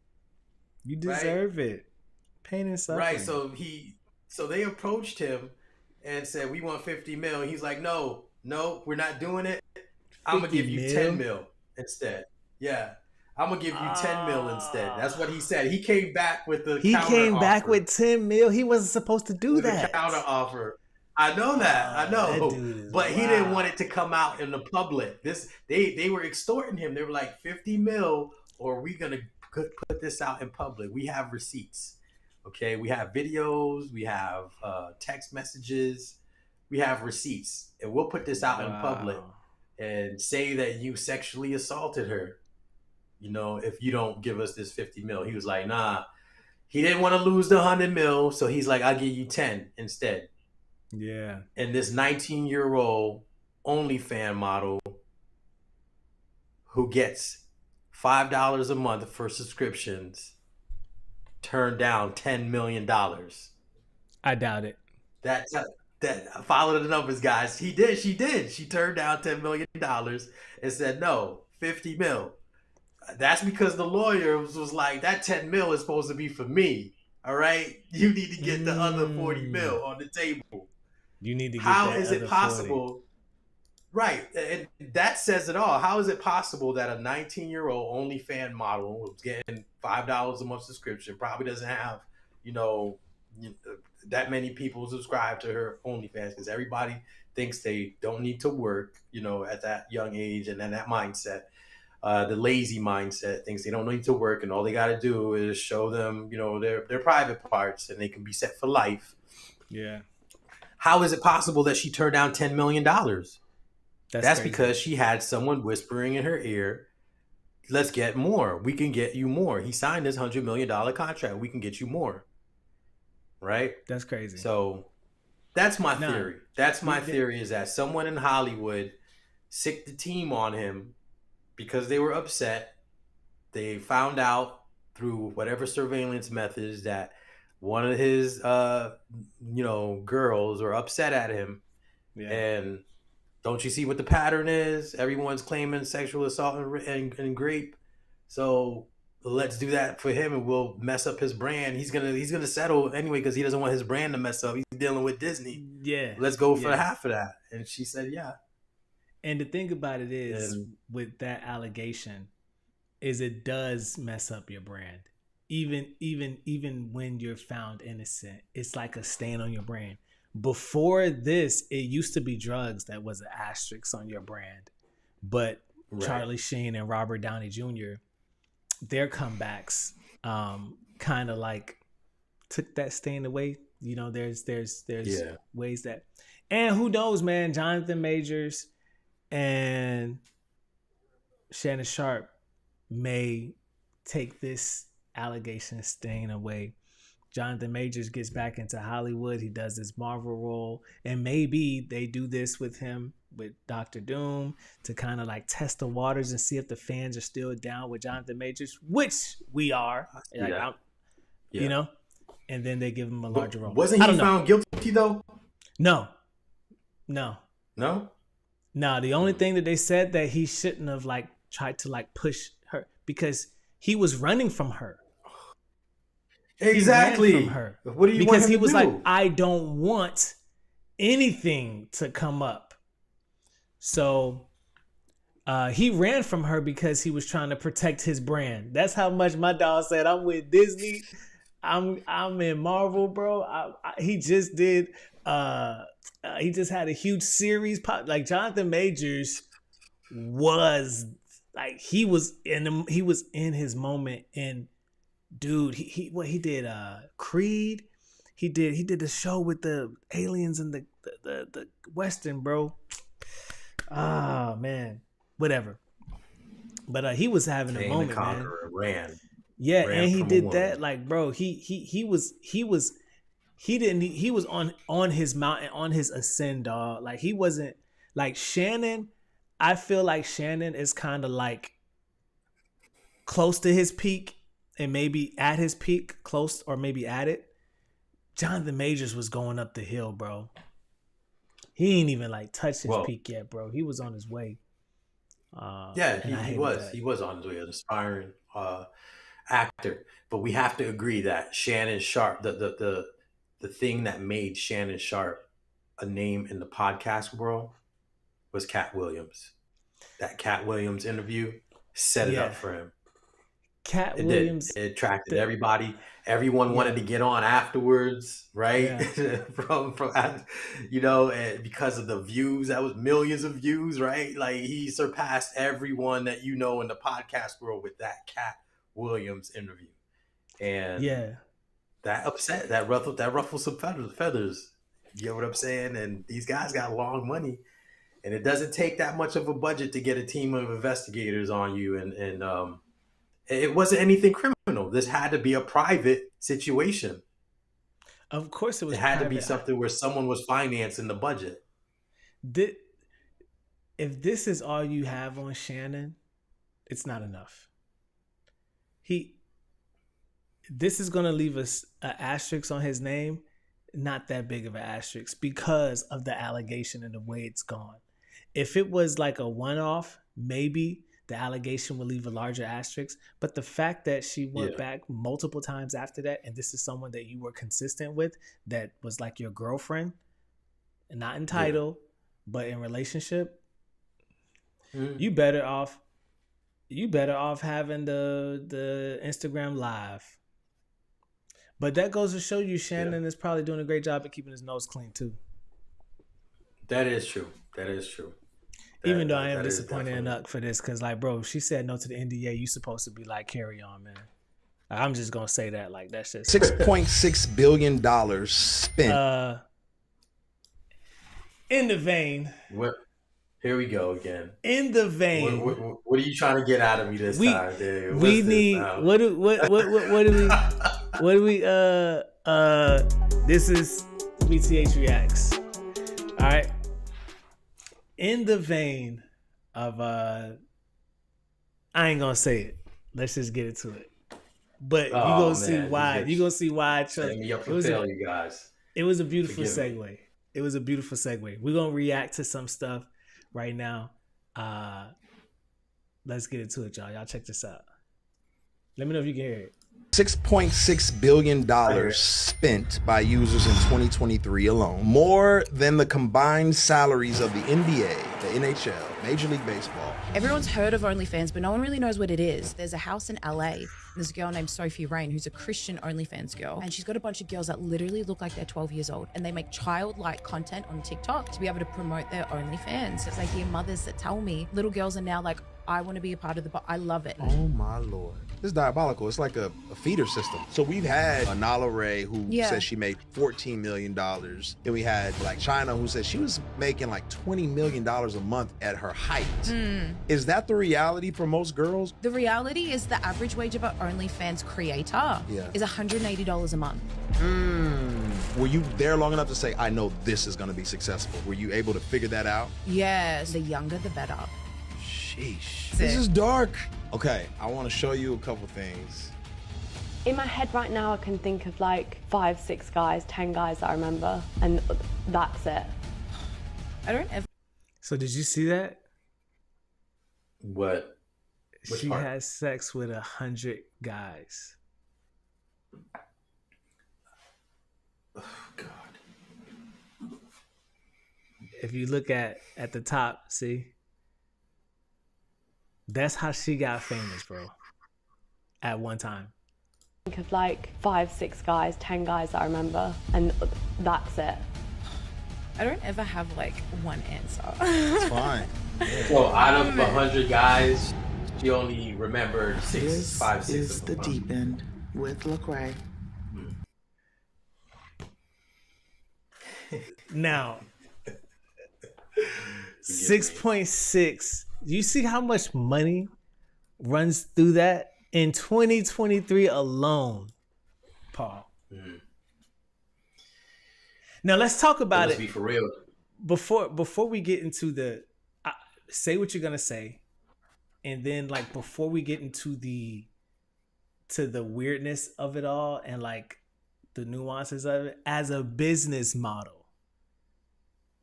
You deserve it. Pain and suffering. Right. So they approached him and said, we want 50 mil. He's like, no, we're not doing it. I'm going to give you 10 mil instead. Yeah. I'm going to give you 10 mil instead. That's what he said. He came back with the counter came back offer. With 10 mil. He wasn't supposed to do that. The counter offer. I know that. I know. But he didn't want it to come out in the public. They were extorting him. They were like, 50 mil, or we going to put this out in public. We have receipts. Okay. We have videos. We have text messages. We have receipts. And we'll put this out in public and say that you sexually assaulted her. You know, if you don't give us this 50 mil. He was like, nah. He didn't want to lose the 100 mil. So he's like, I'll give you 10 instead. Yeah. And this 19-year-old OnlyFans model who gets $5 a month for subscriptions turned down $10 million. I doubt it. That follow the numbers, guys. She did. She turned down $10 million and said, no, 50 mil. That's because the lawyer was like, that 10 mil is supposed to be for me. All right. You need to get the other 40 mil on the table. You need to get How is it possible? 40. Right. And that says it all. How is it possible that a 19-year-old OnlyFans model who's getting $5 a month subscription probably doesn't have, that many people subscribe to her OnlyFans, because everybody thinks they don't need to work, at that young age, and then that mindset, the lazy mindset, thinks they don't need to work and all they got to do is show them, their private parts and they can be set for life. Yeah. How is it possible that she turned down $10 million? That's because she had someone whispering in her ear, let's get more. We can get you more. He signed this $100 million contract. We can get you more. Right? That's crazy. So that's my theory. That's my theory, is that someone in Hollywood sicked the team on him because they were upset. They found out through whatever surveillance methods that one of his, girls were upset at him. Yeah. And don't you see what the pattern is? Everyone's claiming sexual assault and rape. So let's do that for him, and we'll mess up his brand. He's gonna settle anyway because he doesn't want his brand to mess up. He's dealing with Disney. Yeah. Let's go for half of that. And she said, yeah. And the thing about it is, with that allegation, is it does mess up your brand. Even when you're found innocent, it's like a stain on your brand. Before this, it used to be drugs that was an asterisk on your brand. But Charlie Sheen and Robert Downey Jr., their comebacks kind of like took that stain away. There's ways that, and who knows, man, Jonathan Majors and Shannon Sharpe may take this allegation stain away. Jonathan Majors gets back into Hollywood. He does this Marvel role, and maybe they do this with him with Dr. Doom to kind of like test the waters and see if the fans are still down with Jonathan Majors, which we are. Like, yeah. You know, and then they give him a larger role. Wasn't he found guilty though? No. No. The only thing that they said that he shouldn't have like tried to like push her because he was running from her. Exactly. He ran from her. What do you because want him he to was do? like, I don't want anything to come up. So he ran from her because he was trying to protect his brand. That's how much my dog said, I'm with Disney. I'm in Marvel, bro. He just did. He just had a huge series pop. Like Jonathan Majors was like he was in his moment. And dude, he did Creed. He did the show with the aliens and the Western, bro. Ah, man, whatever. But he was having a moment, man. Ran. Yeah, and he did that, like, bro. He was on his mountain, on his ascend, dog. Like he wasn't like Shannon. I feel like Shannon is kind of like close to his peak and maybe at his peak, close or maybe at it. Jonathan Majors was going up the hill, bro. He ain't even like touched his peak yet, bro. He was on his way. He was on his way, an aspiring actor. But we have to agree that Shannon Sharp, the thing that made Shannon Sharp a name in the podcast world was Cat Williams. That Cat Williams interview set it up for him. Cat Williams. It attracted everybody. Everyone wanted to get on afterwards, right? Yeah. from and because of the views, that was millions of views, right? Like he surpassed everyone that you know in the podcast world with that Cat Williams interview. And that ruffled some feathers. You know what I'm saying? And these guys got long money, and it doesn't take that much of a budget to get a team of investigators on you. And it wasn't anything criminal. This had to be a private situation. Of course, it was. It had to be something where someone was financing the budget. If this is all you have on Shannon, it's not enough. This is going to leave us an asterisk on his name, not that big of an asterisk because of the allegation and the way it's gone. If it was like a one-off, maybe the allegation would leave a larger asterisk. But the fact that she went back multiple times after that, and this is someone that you were consistent with, that was like your girlfriend, not in title, but in relationship, you better off having the Instagram live. But that goes to show you Shannon is probably doing a great job at keeping his nose clean too. That is true. Even though I am disappointed in Uck for this, because like, bro, she said no to the NDA. You supposed to be like, carry on, man. I'm just gonna say that, like, that's just $6.6 billion spent. In the vein. Here we go again. In the vein. What are you trying to get out of me this time, dude? We need what do we this is BTH Reacts. All right. In the vein of I ain't gonna say it. Let's just get into it. But you're gonna see why. You're gonna see why I chose. Me up for fail, you guys. It was a beautiful segue. It was a beautiful segue. We're gonna react to some stuff right now. Let's get into it, y'all. Y'all check this out. Let me know if you can hear it. $6.6 billion spent by users in 2023 alone. More than the combined salaries of the NBA, the NHL, Major League Baseball. Everyone's heard of OnlyFans, but no one really knows what it is. There's a house in LA. And there's a girl named Sophie Rain, who's a Christian OnlyFans girl. And she's got a bunch of girls that literally look like they're 12 years old. And they make childlike content on TikTok to be able to promote their OnlyFans. It's like hear mothers that tell me little girls are now like, I want to be a part of the, I love it. Oh my Lord. This is diabolical. It's like a feeder system. So we've had Nala Ray who says she made $14 million. Then we had like China who said she was making like $20 million a month at her height. Is that the reality for most girls? The reality is the average wage of an OnlyFans creator is $180 a month. Were you there long enough to say, I know this is going to be successful? Were you able to figure that out? Yes, the younger the better. Sheesh. This is dark. Okay, I want to show you a couple things. In my head right now, I can think of like 5, 6 guys, 10 guys that I remember, and that's it. I don't ever. So did you see that? What? Which She part? had sex with 100 guys. Oh, God. If you look at the top, see? That's how she got famous, bro. At one time. Think of like 5, 6 guys, 10 guys that I remember, and that's it. I don't ever have like one answer. It's fine. So out of 100 guys, she only remembered This 5, 6 is of the them. deep end with Lecrae. Now, 6.6. You see how much money runs through that in 2023 alone, Paul. Mhm. Now let's talk about Let's it be for real. before we get into the say what you're gonna say, and then like before we get into the weirdness of it all and like the nuances of it as a business model,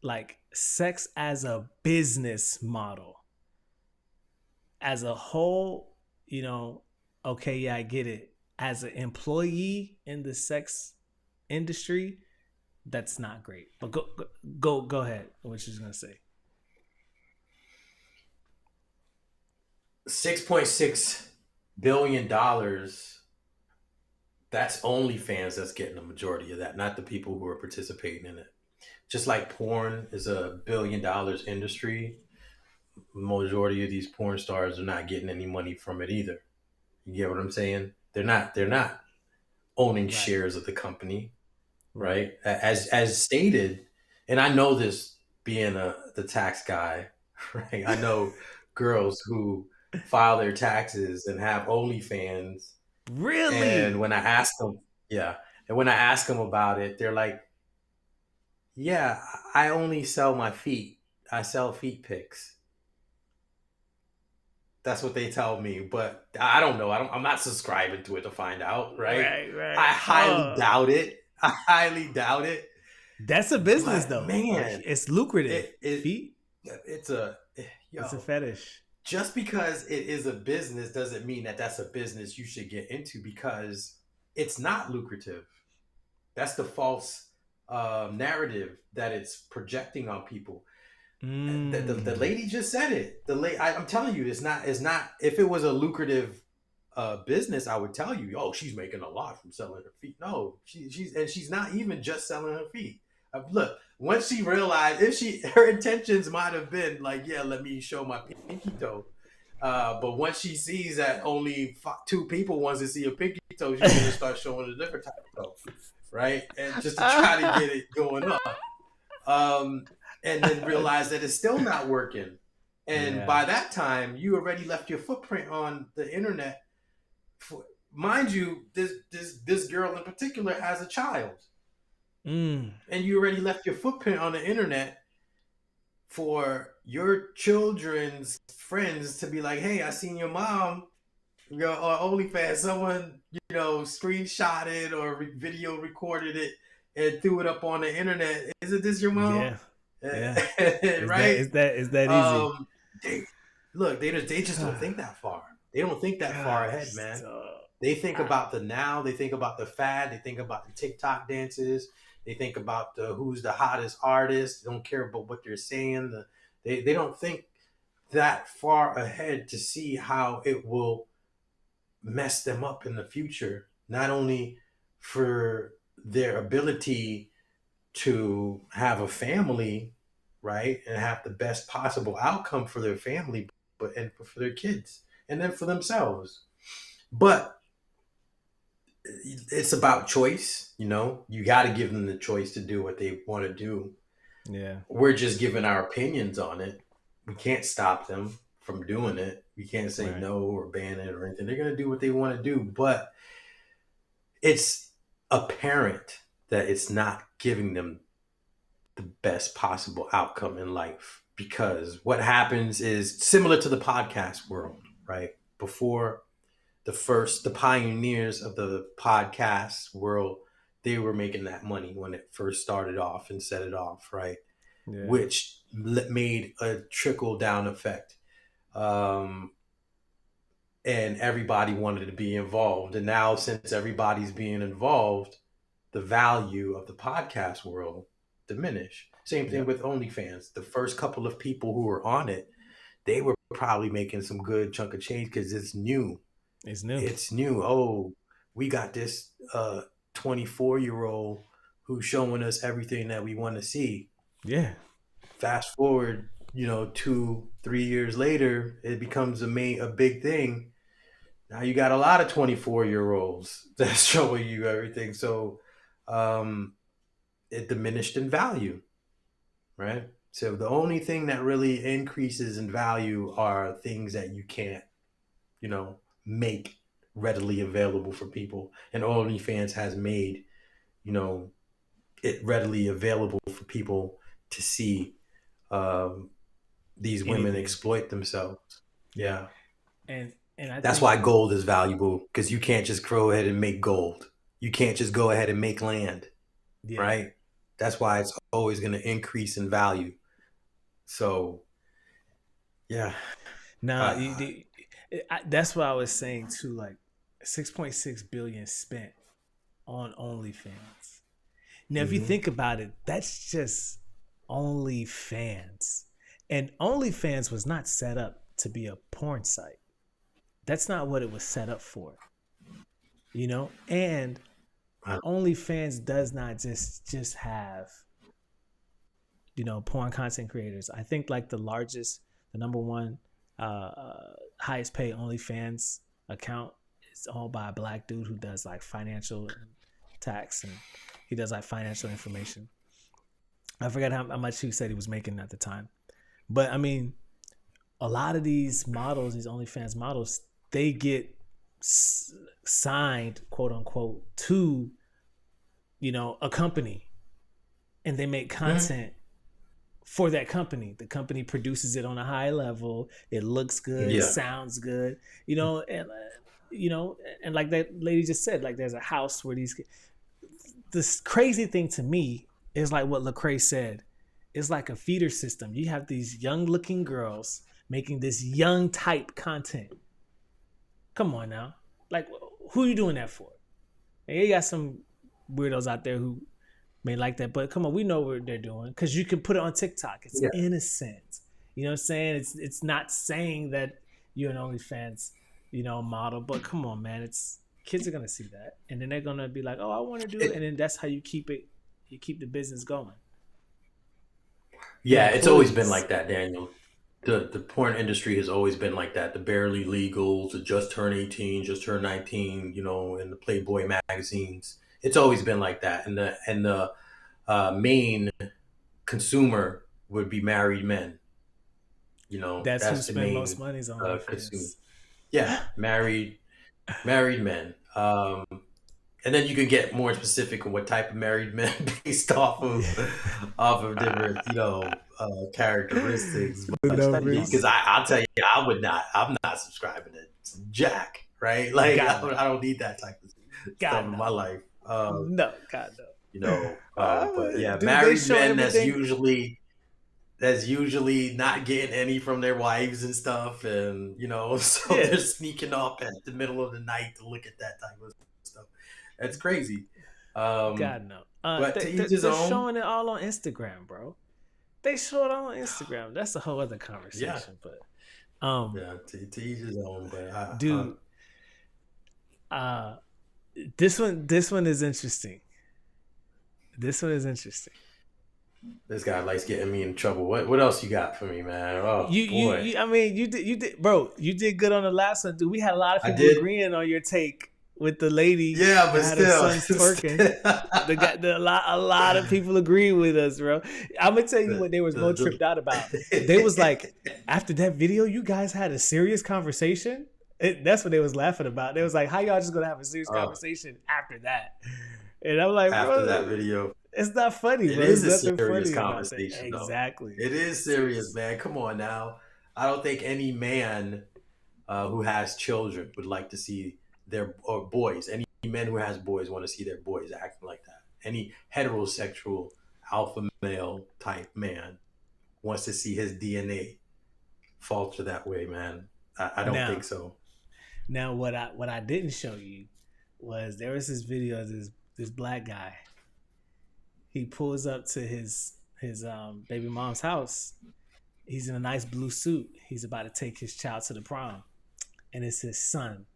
like sex as a business model, as a whole, you know, okay, yeah, I get it. As an employee in the sex industry, that's not great. But go ahead. What you gonna say? $6.6 billion. That's OnlyFans that's getting the majority of that, not the people who are participating in it. Just like porn is a $1 billion industry, majority of these porn stars are not getting any money from it either. You get what I'm saying? They're not owning shares of the company, right? As stated, and I know this being the tax guy, right? I know girls who file their taxes and have OnlyFans. Really? And when I ask them, about it, they're like, yeah, I only sell my feet. I sell feet pics. That's what they tell me, but I don't know. I'm not subscribing to it to find out, right? Right. I highly doubt it. That's a business, But, though. man, It's lucrative. Feet? It's a fetish. Just because it is a business doesn't mean that that's a business you should get into, because it's not lucrative. That's the false narrative that it's projecting on people. The lady just said it. I'm telling you, it's not. If it was a lucrative business, I would tell you, oh, she's making a lot from selling her feet. No, she's not even just selling her feet. Look, once she realized, her intentions might have been like, yeah, let me show my pinky toe. But once she sees that only 2 people wants to see a pinky toe, she's going to start showing a different type of toe, right? And just to try to get it going up. And then realize that it's still not working. And by that time, you already left your footprint on the internet. Mind you, this girl in particular has a child. And you already left your footprint on the internet for your children's friends to be like, hey, I seen your mom, on OnlyFans. Someone, screenshotted or video recorded it and threw it up on the internet. Isn't this your mom? Yeah. Right? Is that easy? They just don't think that far. They don't think that far ahead, man. They think about the now. They think about the fad. They think about the TikTok dances. They think about who's the hottest artist. They don't care about what they're saying. They don't think that far ahead to see how it will mess them up in the future. Not only for their ability to have a family, right, and have the best possible outcome for their family, but and for their kids, and then for themselves. But it's about choice, You got to give them the choice to do what they want to do. Yeah, we're just giving our opinions on it. We can't stop them from doing it. We can't say no or ban it or anything. They're going to do what they want to do, but it's apparent that it's not giving them the best possible outcome in life. Because what happens is similar to the podcast world, right? Before the pioneers of the podcast world, they were making that money when it first started off and set it off, right? Yeah. Which made a trickle down effect. And everybody wanted to be involved. And now since everybody's being involved, the value of the podcast world diminish. Same thing with OnlyFans. The first couple of people who were on it, they were probably making some good chunk of change because it's new. It's new. It's new. Oh, we got this 24-year-old who's showing us everything that we want to see. Yeah. Fast forward, 2-3 years later, it becomes a big thing. Now you got a lot of 24-year-olds that's showing you everything. So it diminished in value, right? So the only thing that really increases in value are things that you can't, make readily available for people. And OnlyFans has made, it readily available for people to see these women exploit themselves. Yeah. And that's why gold is valuable, because you can't just go ahead and make gold. You can't just go ahead and make land, right? That's why it's always going to increase in value. So, yeah. Now, that's what I was saying too. Like, 6.6 billion spent on OnlyFans. Now, if you think about it, that's just OnlyFans, and OnlyFans was not set up to be a porn site. That's not what it was set up for, and OnlyFans does not just have, porn content creators. I think like the number one highest paid OnlyFans account is owned by a black dude who does like financial and tax, and he does like financial information. I forgot how much he said he was making at the time. But I mean, a lot of these models, these OnlyFans models, they get signed, quote unquote, to, a company, and they make content for that company. The company produces it on a high level. It looks good. It sounds good, and like that lady just said, like there's a house where this crazy thing to me is like what Lecrae said. It's like a feeder system. You have these young looking girls making this young type content. Come on now. Like, who are you doing that for? And you got some weirdos out there who may like that, but come on, we know what they're doing, because you can put it on TikTok. It's innocent. You know what I'm saying? It's not saying that you're an OnlyFans, model, but come on, man. Kids are gonna see that, and then they're gonna be like, oh, I want to do it, and then that's how you keep it. You keep the business going. Yeah, it's always been like that, Daniel. The porn industry has always been like that. The barely legals, the just turned 18, just turned 19, in the Playboy magazines. It's always been like that. And the main consumer would be married men. That's who spend most money on consumer. Yeah, married men. And then you can get more specific on what type of married men based off of different, characteristics. Because I'll tell you, I'm not subscribing to Jack, right? Like I don't need that type of stuff in my life. No, God no. But yeah, dude, married men that's usually not getting any from their wives and stuff, and so they're sneaking up at the middle of the night to look at that type of stuff. That's crazy. God no. But they're showing it all on Instagram, bro. They show it all on Instagram. That's a whole other conversation. But to each his own. But dude, this one is interesting. This guy likes getting me in trouble. What else you got for me, man? Oh, boy. You did, bro. You did good on the last one, dude. We had a lot of people agreeing on your take with the lady. Yeah, but had still, her son twerking. A lot of people agree with us, bro. I'm gonna tell you what they was more tripped out about. They was like, after that video, you guys had a serious conversation. That's what they was laughing about. They was like, how y'all just gonna have a serious conversation after that? And I'm like, after bro, that video. it's not funny. It bro. is a There's nothing serious funny about that. conversation, though. Exactly. It is serious, man. Come on now. I don't think any man who has children would like to see their or boys. Any men who has boys want to see their boys acting like that. Any heterosexual alpha male type man wants to see his DNA falter that way, man. I don't think so. Now, what I didn't show you was there was this video of this black guy. He pulls up to his baby mom's house. He's in a nice blue suit. He's about to take his child to the prom, and it's his son.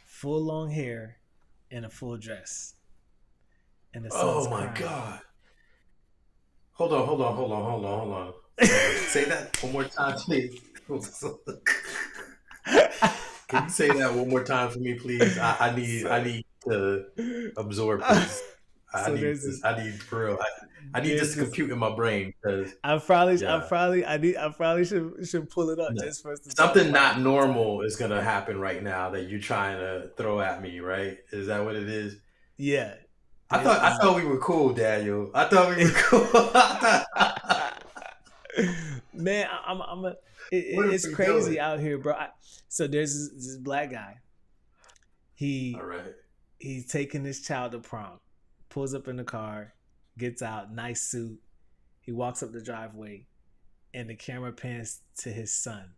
Full long hair and a full dress. And the son's Oh my crying. God. Hold on. Say that one more time, please. Can you say that one more time for me, please? I need to absorb this. I need for real. I need this to compute in my brain because I probably should pull it up just for us to something not normal is gonna happen right now that you're trying to throw at me, right? Is that what it is? Yeah. I thought we were cool, Daniel. I thought we were cool. Man, it's crazy doing out here, bro. So there's this black guy. All right. He's taking his child to prom. Pulls up in the car, gets out, nice suit. He walks up the driveway, and the camera pans to his son.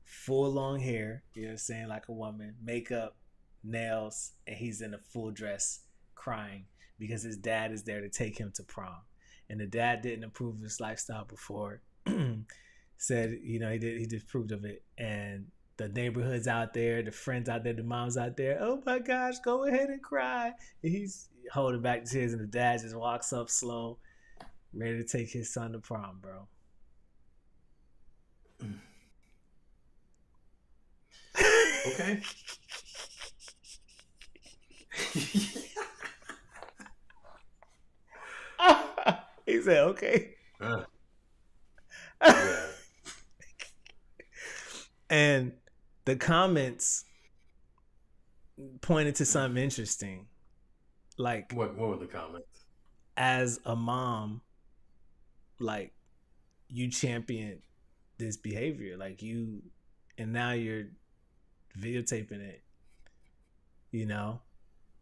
Full long hair, you know what I'm saying, like a woman, makeup, nails, and he's in a full dress crying because his dad is there to take him to prom. And the dad didn't approve of his lifestyle before. Said, he disapproved of it. And the neighborhood's out there, the friends out there, the moms out there, oh my gosh, go ahead and cry. And he's holding back the tears, and the dad just walks up slow, ready to take his son to prom, bro. Okay. He said, okay. Yeah. And the comments pointed to something interesting. Like, what were the comments? As a mom, like, you champion this behavior, like and now you're videotaping it,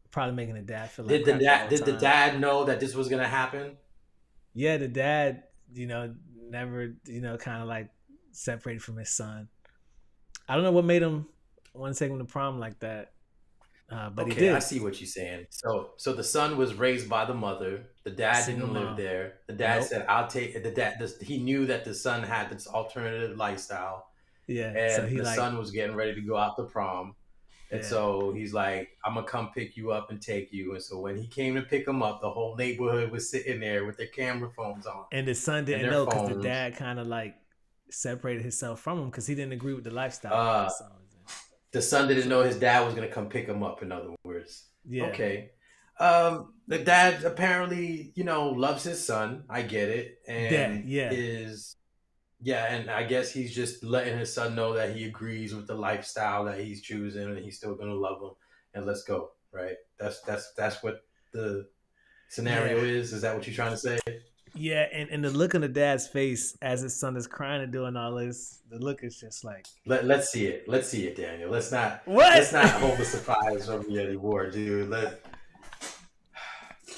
probably making the dad feel like did the dad know that this was gonna happen? Yeah, the dad, never, kind of like separated from his son. I don't know what made him want to take him to prom like that. But okay, he did. I see what you're saying. So the son was raised by the mother. The dad didn't live there. The dad said, "I'll take the dad." He knew that the son had this alternative lifestyle. Yeah, and so the son was getting ready to go out to prom, and so he's like, "I'm gonna come pick you up and take you." And so when he came to pick him up, the whole neighborhood was sitting there with their camera phones on. And the son didn't know because the dad kind of like separated himself from him because he didn't agree with the lifestyle. The son didn't know his dad was going to come pick him up, in other words. Yeah. Okay. The dad apparently, loves his son. I get it. And and I guess he's just letting his son know that he agrees with the lifestyle that he's choosing and he's still going to love him. And let's go, right? That's what the scenario is. Is that what you're trying to say? Yeah, and the look on the dad's face as his son is crying and doing all this, the look is just like let's see it. Let's see it, Daniel. Let's not hold the surprise from me anymore, dude.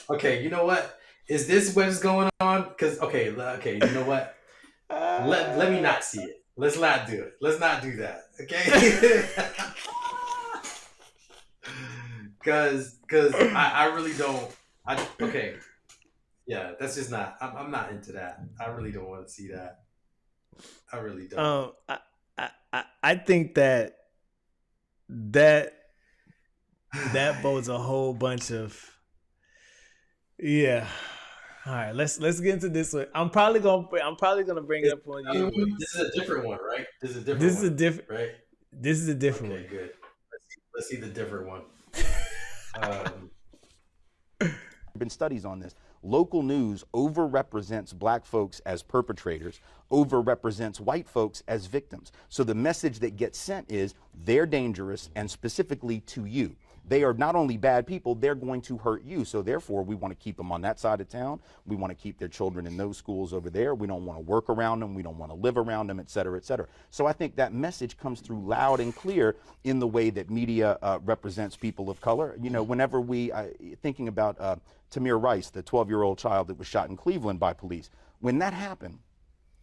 Okay, you know what? Is this what's going on? Because okay, you know what? Let me not see it. Let's not do it. Let's not do that. Okay. Because I really don't. Okay. Yeah, that's just not. I'm not into that. I really don't want to see that. I really don't. I think that bodes a whole bunch of. Yeah. All right. Let's get into this one. I'm probably gonna bring it up on you. This is a different one, right? This is a different. Right. This is a different one. Okay, good. Let's see the different one. Been studies on this. Local news overrepresents black folks as perpetrators, overrepresents white folks as victims. So the message that gets sent is they're dangerous, and specifically to you. They are not only bad people, they're going to hurt you. So therefore, we want to keep them on that side of town. We want to keep their children in those schools over there. We don't want to work around them. We don't want to live around them, et cetera, et cetera. So I think that message comes through loud and clear in the way that media represents people of color. You know, whenever we, thinking about Tamir Rice, the 12-year-old child that was shot in Cleveland by police, when that happened,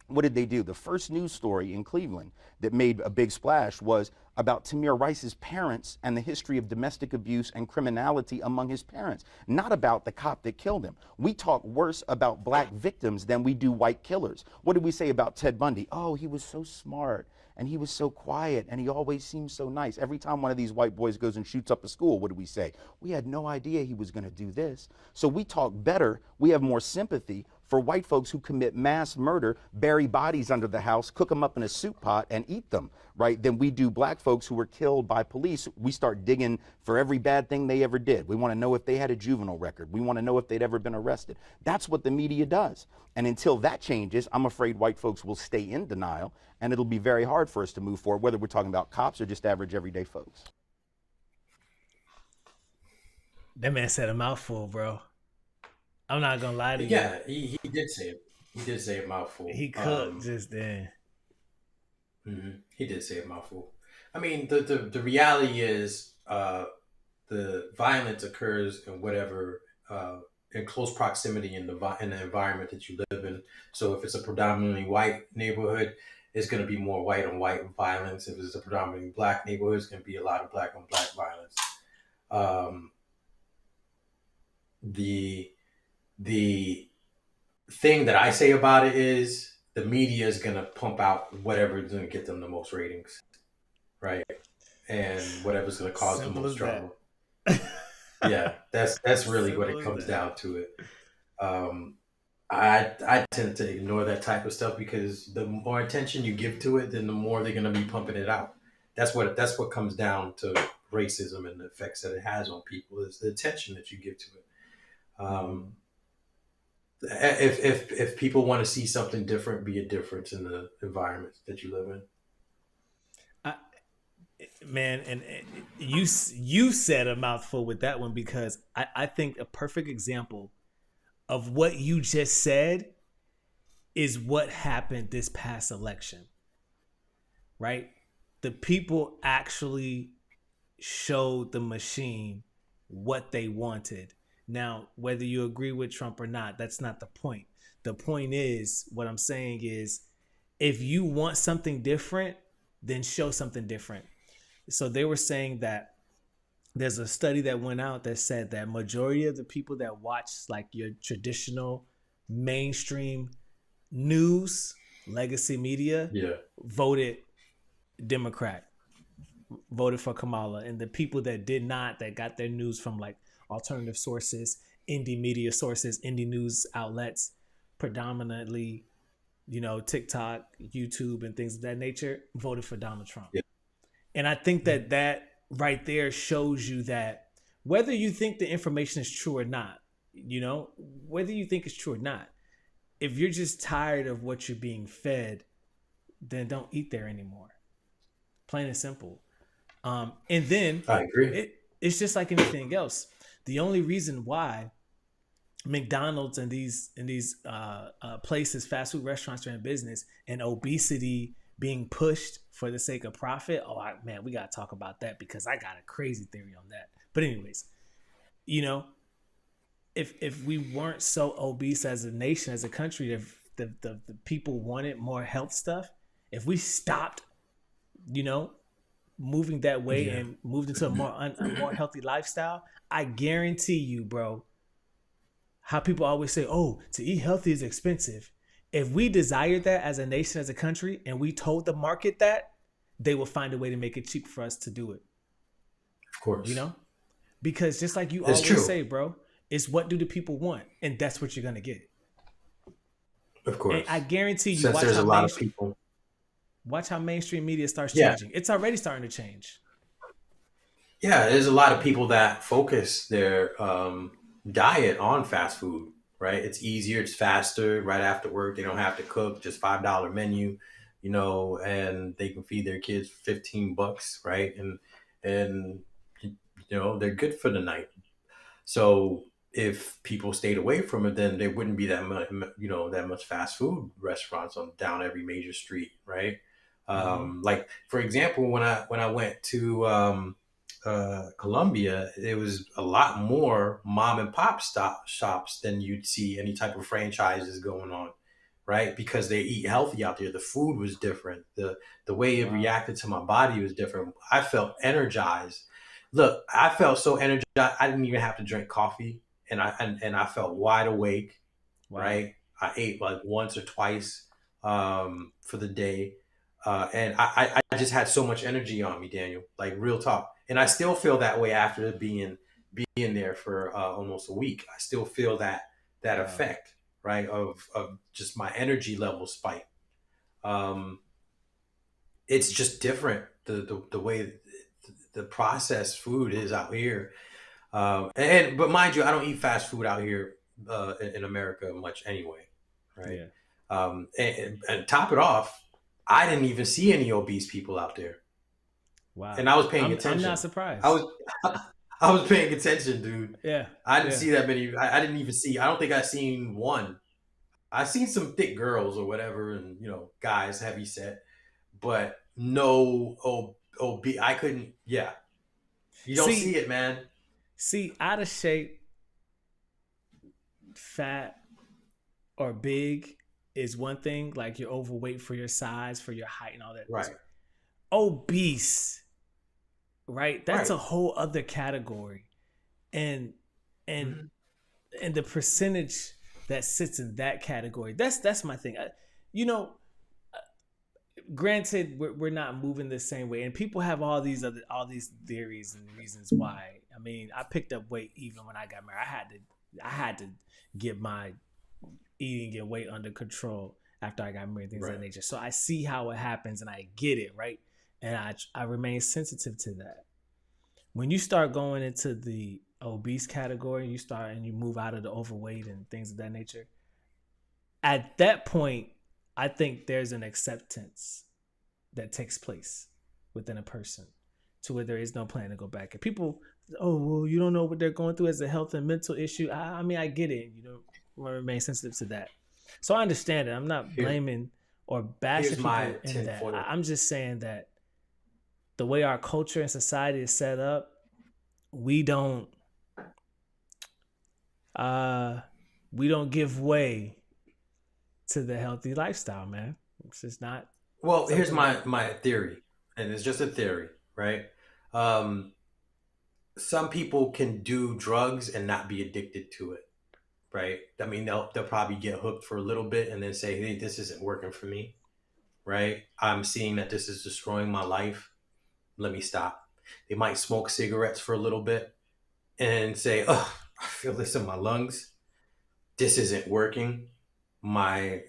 what did they do? The first news story in Cleveland that made a big splash was about Tamir Rice's parents and the history of domestic abuse and criminality among his parents, not about the cop that killed him. We talk worse about black victims than we do white killers. What did we say about Ted Bundy? Oh, he was so smart and he was so quiet and he always seemed so nice. Every time one of these white boys goes and shoots up a school, what do we say? We had no idea he was going to do this. So we talk better. We have more sympathy for white folks who commit mass murder, bury bodies under the house, cook them up in a soup pot and eat them, right? Than we do black folks who were killed by police. We start digging for every bad thing they ever did. We want to know if they had a juvenile record. We want to know if they'd ever been arrested. That's what the media does. And until that changes, I'm afraid white folks will stay in denial, and it'll be very hard for us to move forward, whether we're talking about cops or just average everyday folks. That man said a mouthful, bro. I'm not gonna lie to you. Yeah, he did say it. He did say a mouthful. He cooked just then. He did say a mouthful. I mean, the reality is the violence occurs in whatever in close proximity in the environment that you live in. So if it's a predominantly white neighborhood, it's going to be more white on white violence. If it's a predominantly black neighborhood, it's going to be a lot of black on black violence. The thing that I say about it is the media is going to pump out whatever is going to get them the most ratings, right? And whatever's going to cause the most trouble. Yeah, that's really what it comes down to it. I tend to ignore that type of stuff because the more attention you give to it, then the more they're going to be pumping it out. That's what comes down to racism and the effects that it has on people is the attention that you give to it. If people want to see something different, be a difference in the environment that you live in. Man, and you said a mouthful with that one because I think a perfect example of what you just said is what happened this past election, right? The people actually showed the machine what they wanted. Now, whether you agree with Trump or not, that's not the point. The point is, what I'm saying is, if you want something different, then show something different. So they were saying that there's a study that went out that said that majority of the people that watch like your traditional mainstream news, legacy media, voted Democrat, voted for Kamala. And the people that did not, that got their news from like alternative sources, indie media sources, indie news outlets, predominantly, you know, TikTok, YouTube, and things of that nature, voted for Donald Trump. Yeah. And I think that right there shows you that whether you think the information is true or not, you know, whether you think it's true or not, if you're just tired of what you're being fed, then don't eat there anymore. Plain and simple. And then I agree. It's just like anything else. The only reason why McDonald's and these places, fast food restaurants are in business, and obesity being pushed for the sake of profit. Man, we got to talk about that because I got a crazy theory on that. But anyways, you know, if we weren't so obese as a nation, as a country, if the people wanted more health stuff, if we stopped, you know, moving that way and moved into a more healthy lifestyle, I guarantee you, bro, how people always say, oh, to eat healthy is expensive. If we desired that as a nation, as a country, and we told the market that, they will find a way to make it cheap for us to do it. Of course. You know? Because just like you always say, bro, it's what do the people want? And that's what you're going to get. Of course. And I guarantee you, since there's a lot of people. Watch how mainstream media starts changing. It's already starting to change. Yeah, there's a lot of people that focus their diet on fast food, right? It's easier, it's faster, right after work. They don't have to cook, just $5 menu, you know, and they can feed their kids $15, right? And you they're good for the night. So if people stayed away from it, then there wouldn't be that much, that much fast food restaurants on down every major street, right? Like for example, when I went to Colombia, there was a lot more mom and pop shops than you'd see any type of franchises going on, right? Because they eat healthy out there. The food was different. The way it reacted to my body was different. I felt energized. Look, I felt so energized. I didn't even have to drink coffee, and I felt wide awake. Wow. Right? I ate like once or twice for the day, and I just had so much energy on me, Daniel. Like real talk, and I still feel that way after being there for almost a week. I still feel that effect, right? Of just my energy level spike. It's just different the way the processed food is out here. But mind you, I don't eat fast food out here in America much anyway, right? Yeah. And top it off, I didn't even see any obese people out there. Wow. And I was paying attention. I'm not surprised. I was paying attention, dude. Yeah. I didn't see that many. I didn't even see. I don't think I seen one. I seen some thick girls or whatever, and guys heavy set, but no obese. I couldn't. Yeah. You don't see it, man. See, out of shape, fat, or big is one thing. Like you're overweight for your size, for your height, and all that. Right. Obese, right? That's a whole other category, and the percentage that sits in that category. That's my thing. Granted, we're not moving the same way, and people have all these theories and reasons why. I mean, I picked up weight even when I got married. I had to get my eating and weight under control after I got married, things of that nature. So I see how it happens, and I get it, right? And I remain sensitive to that. When you start going into the obese category, you move out of the overweight and things of that nature. At that point, I think there's an acceptance that takes place within a person to where there is no plan to go back. And people, you don't know what they're going through as a health and mental issue. I mean, I get it. Want to remain sensitive to that. So I understand it. I'm not blaming or bashing people in that. I'm just saying that the way our culture and society is set up, we don't give way to the healthy lifestyle, man. It's just not. Well, here's my theory, and it's just a theory, right? Some people can do drugs and not be addicted to it, right? I mean, they'll probably get hooked for a little bit and then say, hey, this isn't working for me, right? I'm seeing that this is destroying my life. Let me stop. They might smoke cigarettes for a little bit and say, I feel this in my lungs. This isn't working. My,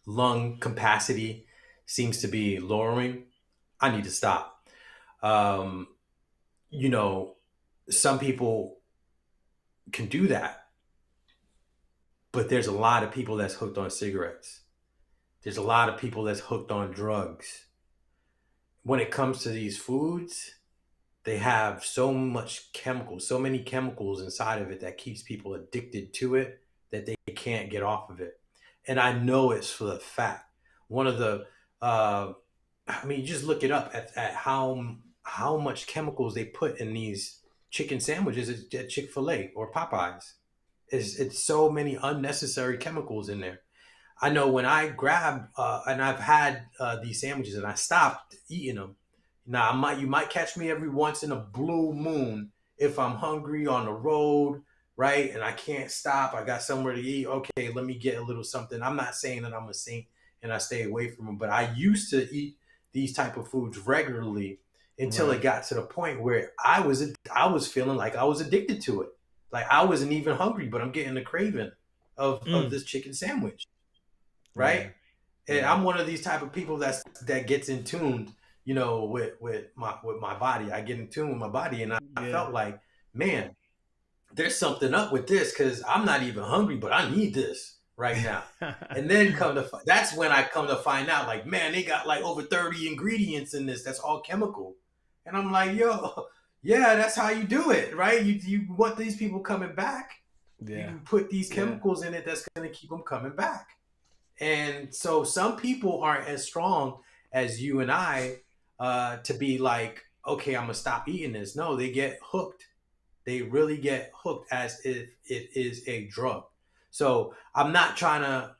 lung capacity seems to be lowering. I need to stop. Some people can do that, but there's a lot of people that's hooked on cigarettes. There's a lot of people that's hooked on drugs. When it comes to these foods, they have so many chemicals inside of it that keeps people addicted to it that they can't get off of it. And I know it's for the fact. One of the, you just look it up at how much chemicals they put in these chicken sandwiches at Chick-fil-A or Popeyes. It's so many unnecessary chemicals in there. I know when I grab, and I've had these sandwiches and I stopped eating them. Now you might catch me every once in a blue moon if I'm hungry on the road, right? And I can't stop. I got somewhere to eat. Okay, let me get a little something. I'm not saying that I'm a saint and I stay away from them, but I used to eat these type of foods regularly until it got to the point where I was feeling like I was addicted to it. Like I wasn't even hungry, but I'm getting the craving of this chicken sandwich, right? Yeah. And I'm one of these type of people that gets in tune, with my body. I get in tune with my body, and I felt like, man, there's something up with this because I'm not even hungry, but I need this right now. And then that's when I come to find out, like, man, they got like over 30 ingredients in this. That's all chemical, And I'm like, yo, yeah, that's how you do it, right? You want these people coming back. Yeah. You put these chemicals in it that's going to keep them coming back. And so some people aren't as strong as you and I to be like, okay, I'm going to stop eating this. No, they get hooked. They really get hooked as if it is a drug. So I'm not trying to,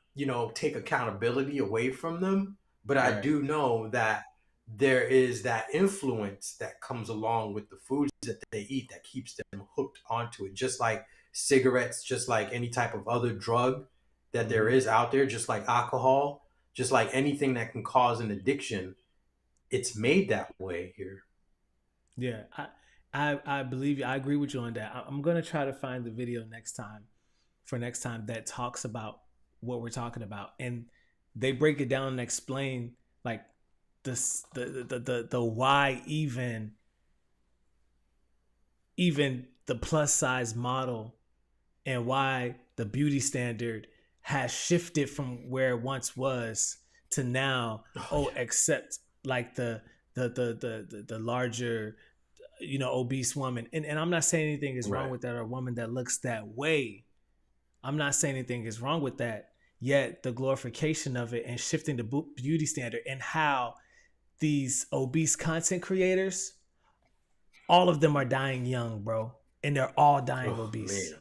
take accountability away from them, but I do know that there is that influence that comes along with the foods that they eat that keeps them hooked onto it. Just like cigarettes, just like any type of other drug that there is out there, just like alcohol, just like anything that can cause an addiction, it's made that way here. Yeah, I believe you. I agree with you on that. I'm gonna try to find the video next time that talks about what we're talking about, and they break it down and explain like the why even the plus size model and why the beauty standard has shifted from where it once was to now. Except like the larger, obese woman. And I'm not saying anything is wrong with that, or a woman that looks that way. I'm not saying anything is wrong with that. Yet the glorification of it and shifting the beauty standard, and how these obese content creators, all of them are dying young, bro. And they're all dying obese.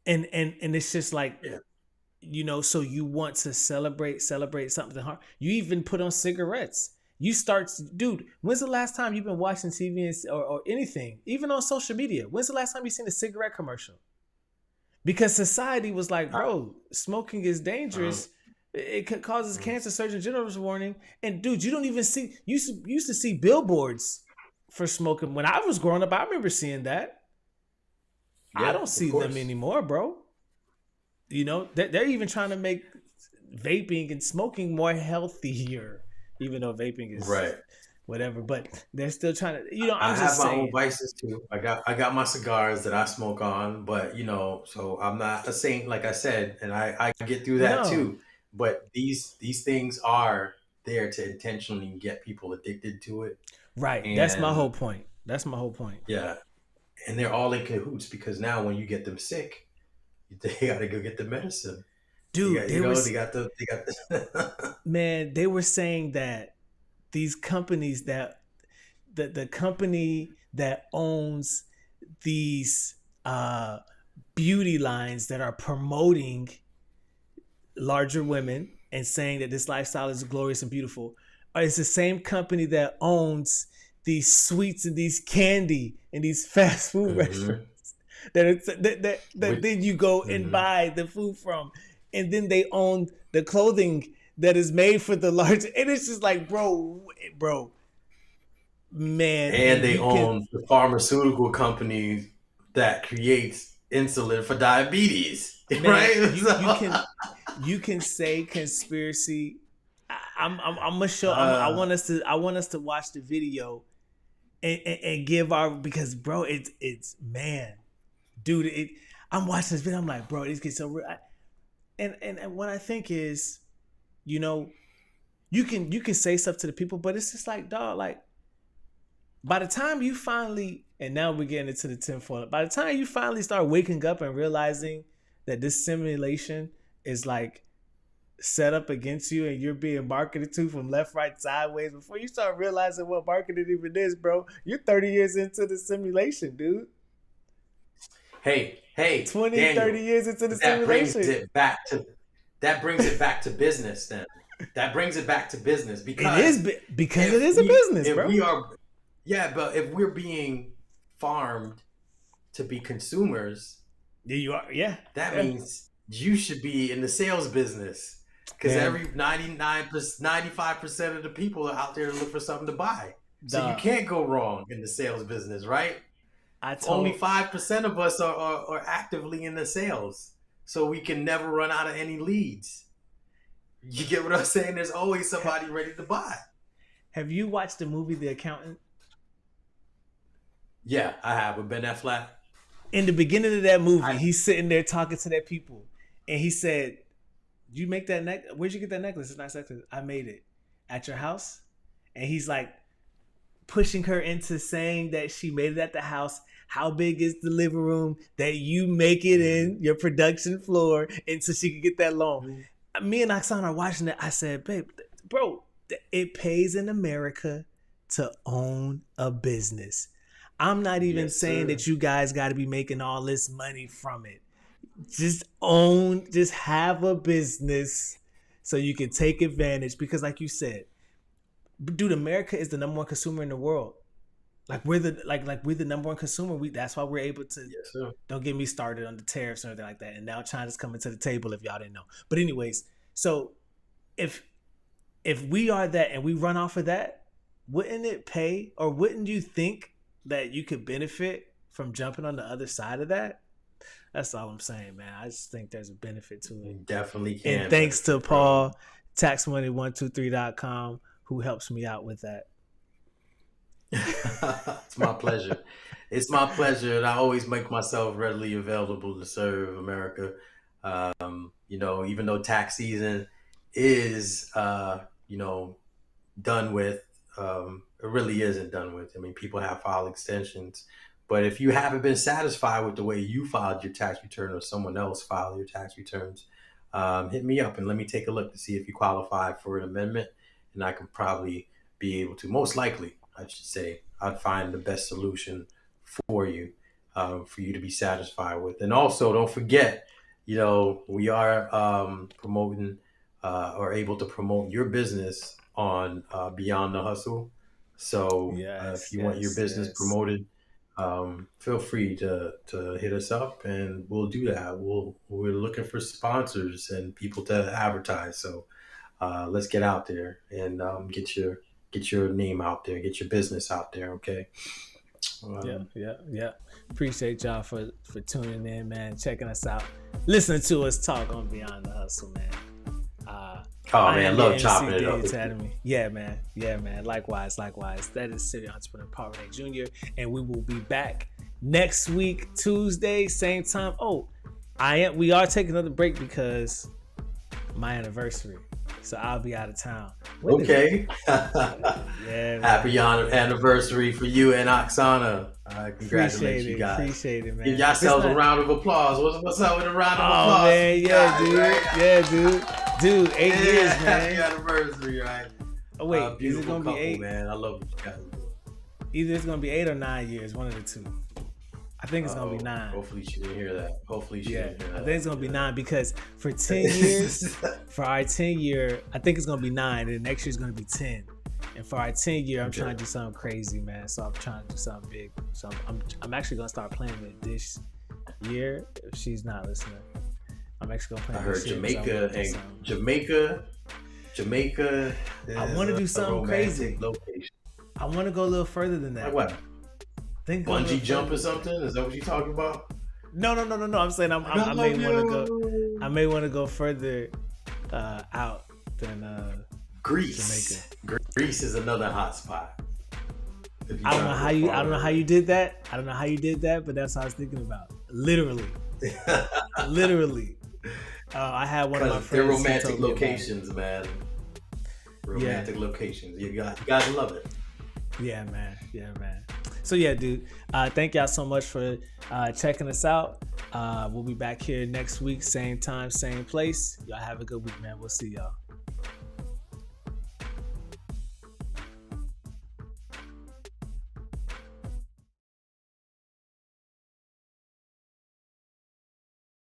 Man. And it's just like, so you want to celebrate something hard. You even put on cigarettes. You start, dude, when's the last time you've been watching TV or anything, even on social media? When's the last time you've seen a cigarette commercial? Because society was like, bro, smoking is dangerous. It causes cancer, Surgeon General's warning. And dude, you don't even see, you used to see billboards for smoking. When I was growing up, I remember seeing that. I don't see them anymore, bro. They're even trying to make vaping and smoking more healthier, even though vaping is whatever. But they're still trying to. I have my own vices too. I got my cigars that I smoke on, but so I'm not a saint, like I said, and I get through that too. But these things are there to intentionally get people addicted to it. Right. And that's my whole point. Yeah. And they're all in cahoots, because now when you get them sick, they got to go get the medicine. Dude, they got the man, they were saying that these companies that the company that owns these beauty lines that are promoting larger women and saying that this lifestyle is glorious and beautiful, it's the same company that owns these sweets and these candy and these fast food restaurants that then you go and buy the food from, and then they own the clothing that is made for the large, and it's just like, bro, man. And they own the pharmaceutical company that creates insulin for diabetes, man, right? You can say conspiracy. I'm gonna show. I want us to watch the video and give our, because bro, it's man, dude. I'm watching this video. I'm like, bro, this gets so real. And what I think is, you can say stuff to the people, but it's just like, dog, like by the time you finally, and now we're getting into the tinfoil, by the time you finally start waking up and realizing that this simulation is like set up against you and you're being marketed to from left, right, sideways, before you start realizing what marketing even is, bro, you're 30 years into the simulation, dude. Hey, 20, Daniel, 30 years into the simulation. That brings it back to business then. That brings it back to business, because it is a business, bro. But if we're being farmed to be consumers, you are, that means you should be in the sales business, because every 95% of the people are out there to look for something to buy. So you can't go wrong in the sales business, right? Only 5% of us are actively in the sales, so we can never run out of any leads. You get what I'm saying? There's always somebody ready to buy. Have you watched the movie The Accountant? Yeah, I have, with Ben Affleck. In the beginning of that movie, he's sitting there talking to their people, and he said, "You make that necklace? Where'd you get that necklace? It's not necklace. I made it at your house." And he's like pushing her into saying that she made it at the house. How big is the living room that you make it in your production floor, and so she could get that loan? Me and Oksana are watching it. I said, babe, bro, it pays in America to own a business. I'm not even saying that you guys got to be making all this money from it. Just have a business so you can take advantage. Because like you said, dude, America is the number one consumer in the world. Like we're the number one consumer. That's why we're able to. Don't get me started on the tariffs or anything like that. And now China's coming to the table. If y'all didn't know, but anyways, so if we are that and we run off of that, wouldn't it pay, or wouldn't you think that you could benefit from jumping on the other side of that? That's all I'm saying, man. I just think there's a benefit to it. You definitely can. And thanks to Paul, taxmoney123.com, who helps me out with that. It's my pleasure. It's my pleasure, and I always make myself readily available to serve America. Even though tax season is, done with, it really isn't done with. I mean, people have filed extensions, but if you haven't been satisfied with the way you filed your tax return or someone else filed your tax returns, hit me up and let me take a look to see if you qualify for an amendment, and I can probably be able to, most likely, I should say, I'd find the best solution for you to be satisfied with. And also, don't forget, we are promoting or able to promote your business on Beyond the Hustle. So if you want your business promoted, feel free to hit us up, and we'll do that. We're looking for sponsors and people to advertise. So let's get out there and get your name out there, get your business out there. Okay. Yeah. Appreciate y'all for tuning in, man. Checking us out, listening to us talk on Beyond the Hustle, man. Love chopping it up. Yeah, man. Likewise. That is City Entrepreneur Paul Renee Jr. And we will be back next week, Tuesday, same time. We are taking another break because my anniversary. So I'll be out of town. Okay. Yeah. Happy anniversary for you and Oksana. Congratulations, you guys. Appreciate it, man. Give yourselves a round of applause. What's up with a round of applause? Oh, man. Yeah, dude. Right? Yeah, dude. Dude, 8 years, man. Happy anniversary, right? Oh, wait. Is it going to be 8? Man, I love what you guys are doing. Either it's going to be 8 or 9 years, one of the two. I think it's going to be 9. Hopefully she didn't hear that. I think it's going to be 9 because for 10 years, for our 10 year, I think it's going to be 9, and next year's going to be 10. And for our 10 year, I'm trying to do something crazy, man. So I'm trying to do something big. So I'm actually going to start playing it this year if she's not listening. I'm actually going to play it. I heard Jamaica. I want to do something crazy. Location. I want to go a little further than that. Like what? Bungee jump or something? Is that what you're talking about? No. I'm saying I may want to go further out than Greece. Jamaica. Greece is another hot spot. I don't know how you did that. But that's what I was thinking about. Literally. I had one of my friends. They're romantic locations, man. Romantic locations. You gotta love it. Yeah, man. So yeah, dude. Thank y'all so much for checking us out. We'll be back here next week, same time, same place. Y'all have a good week, man. We'll see y'all.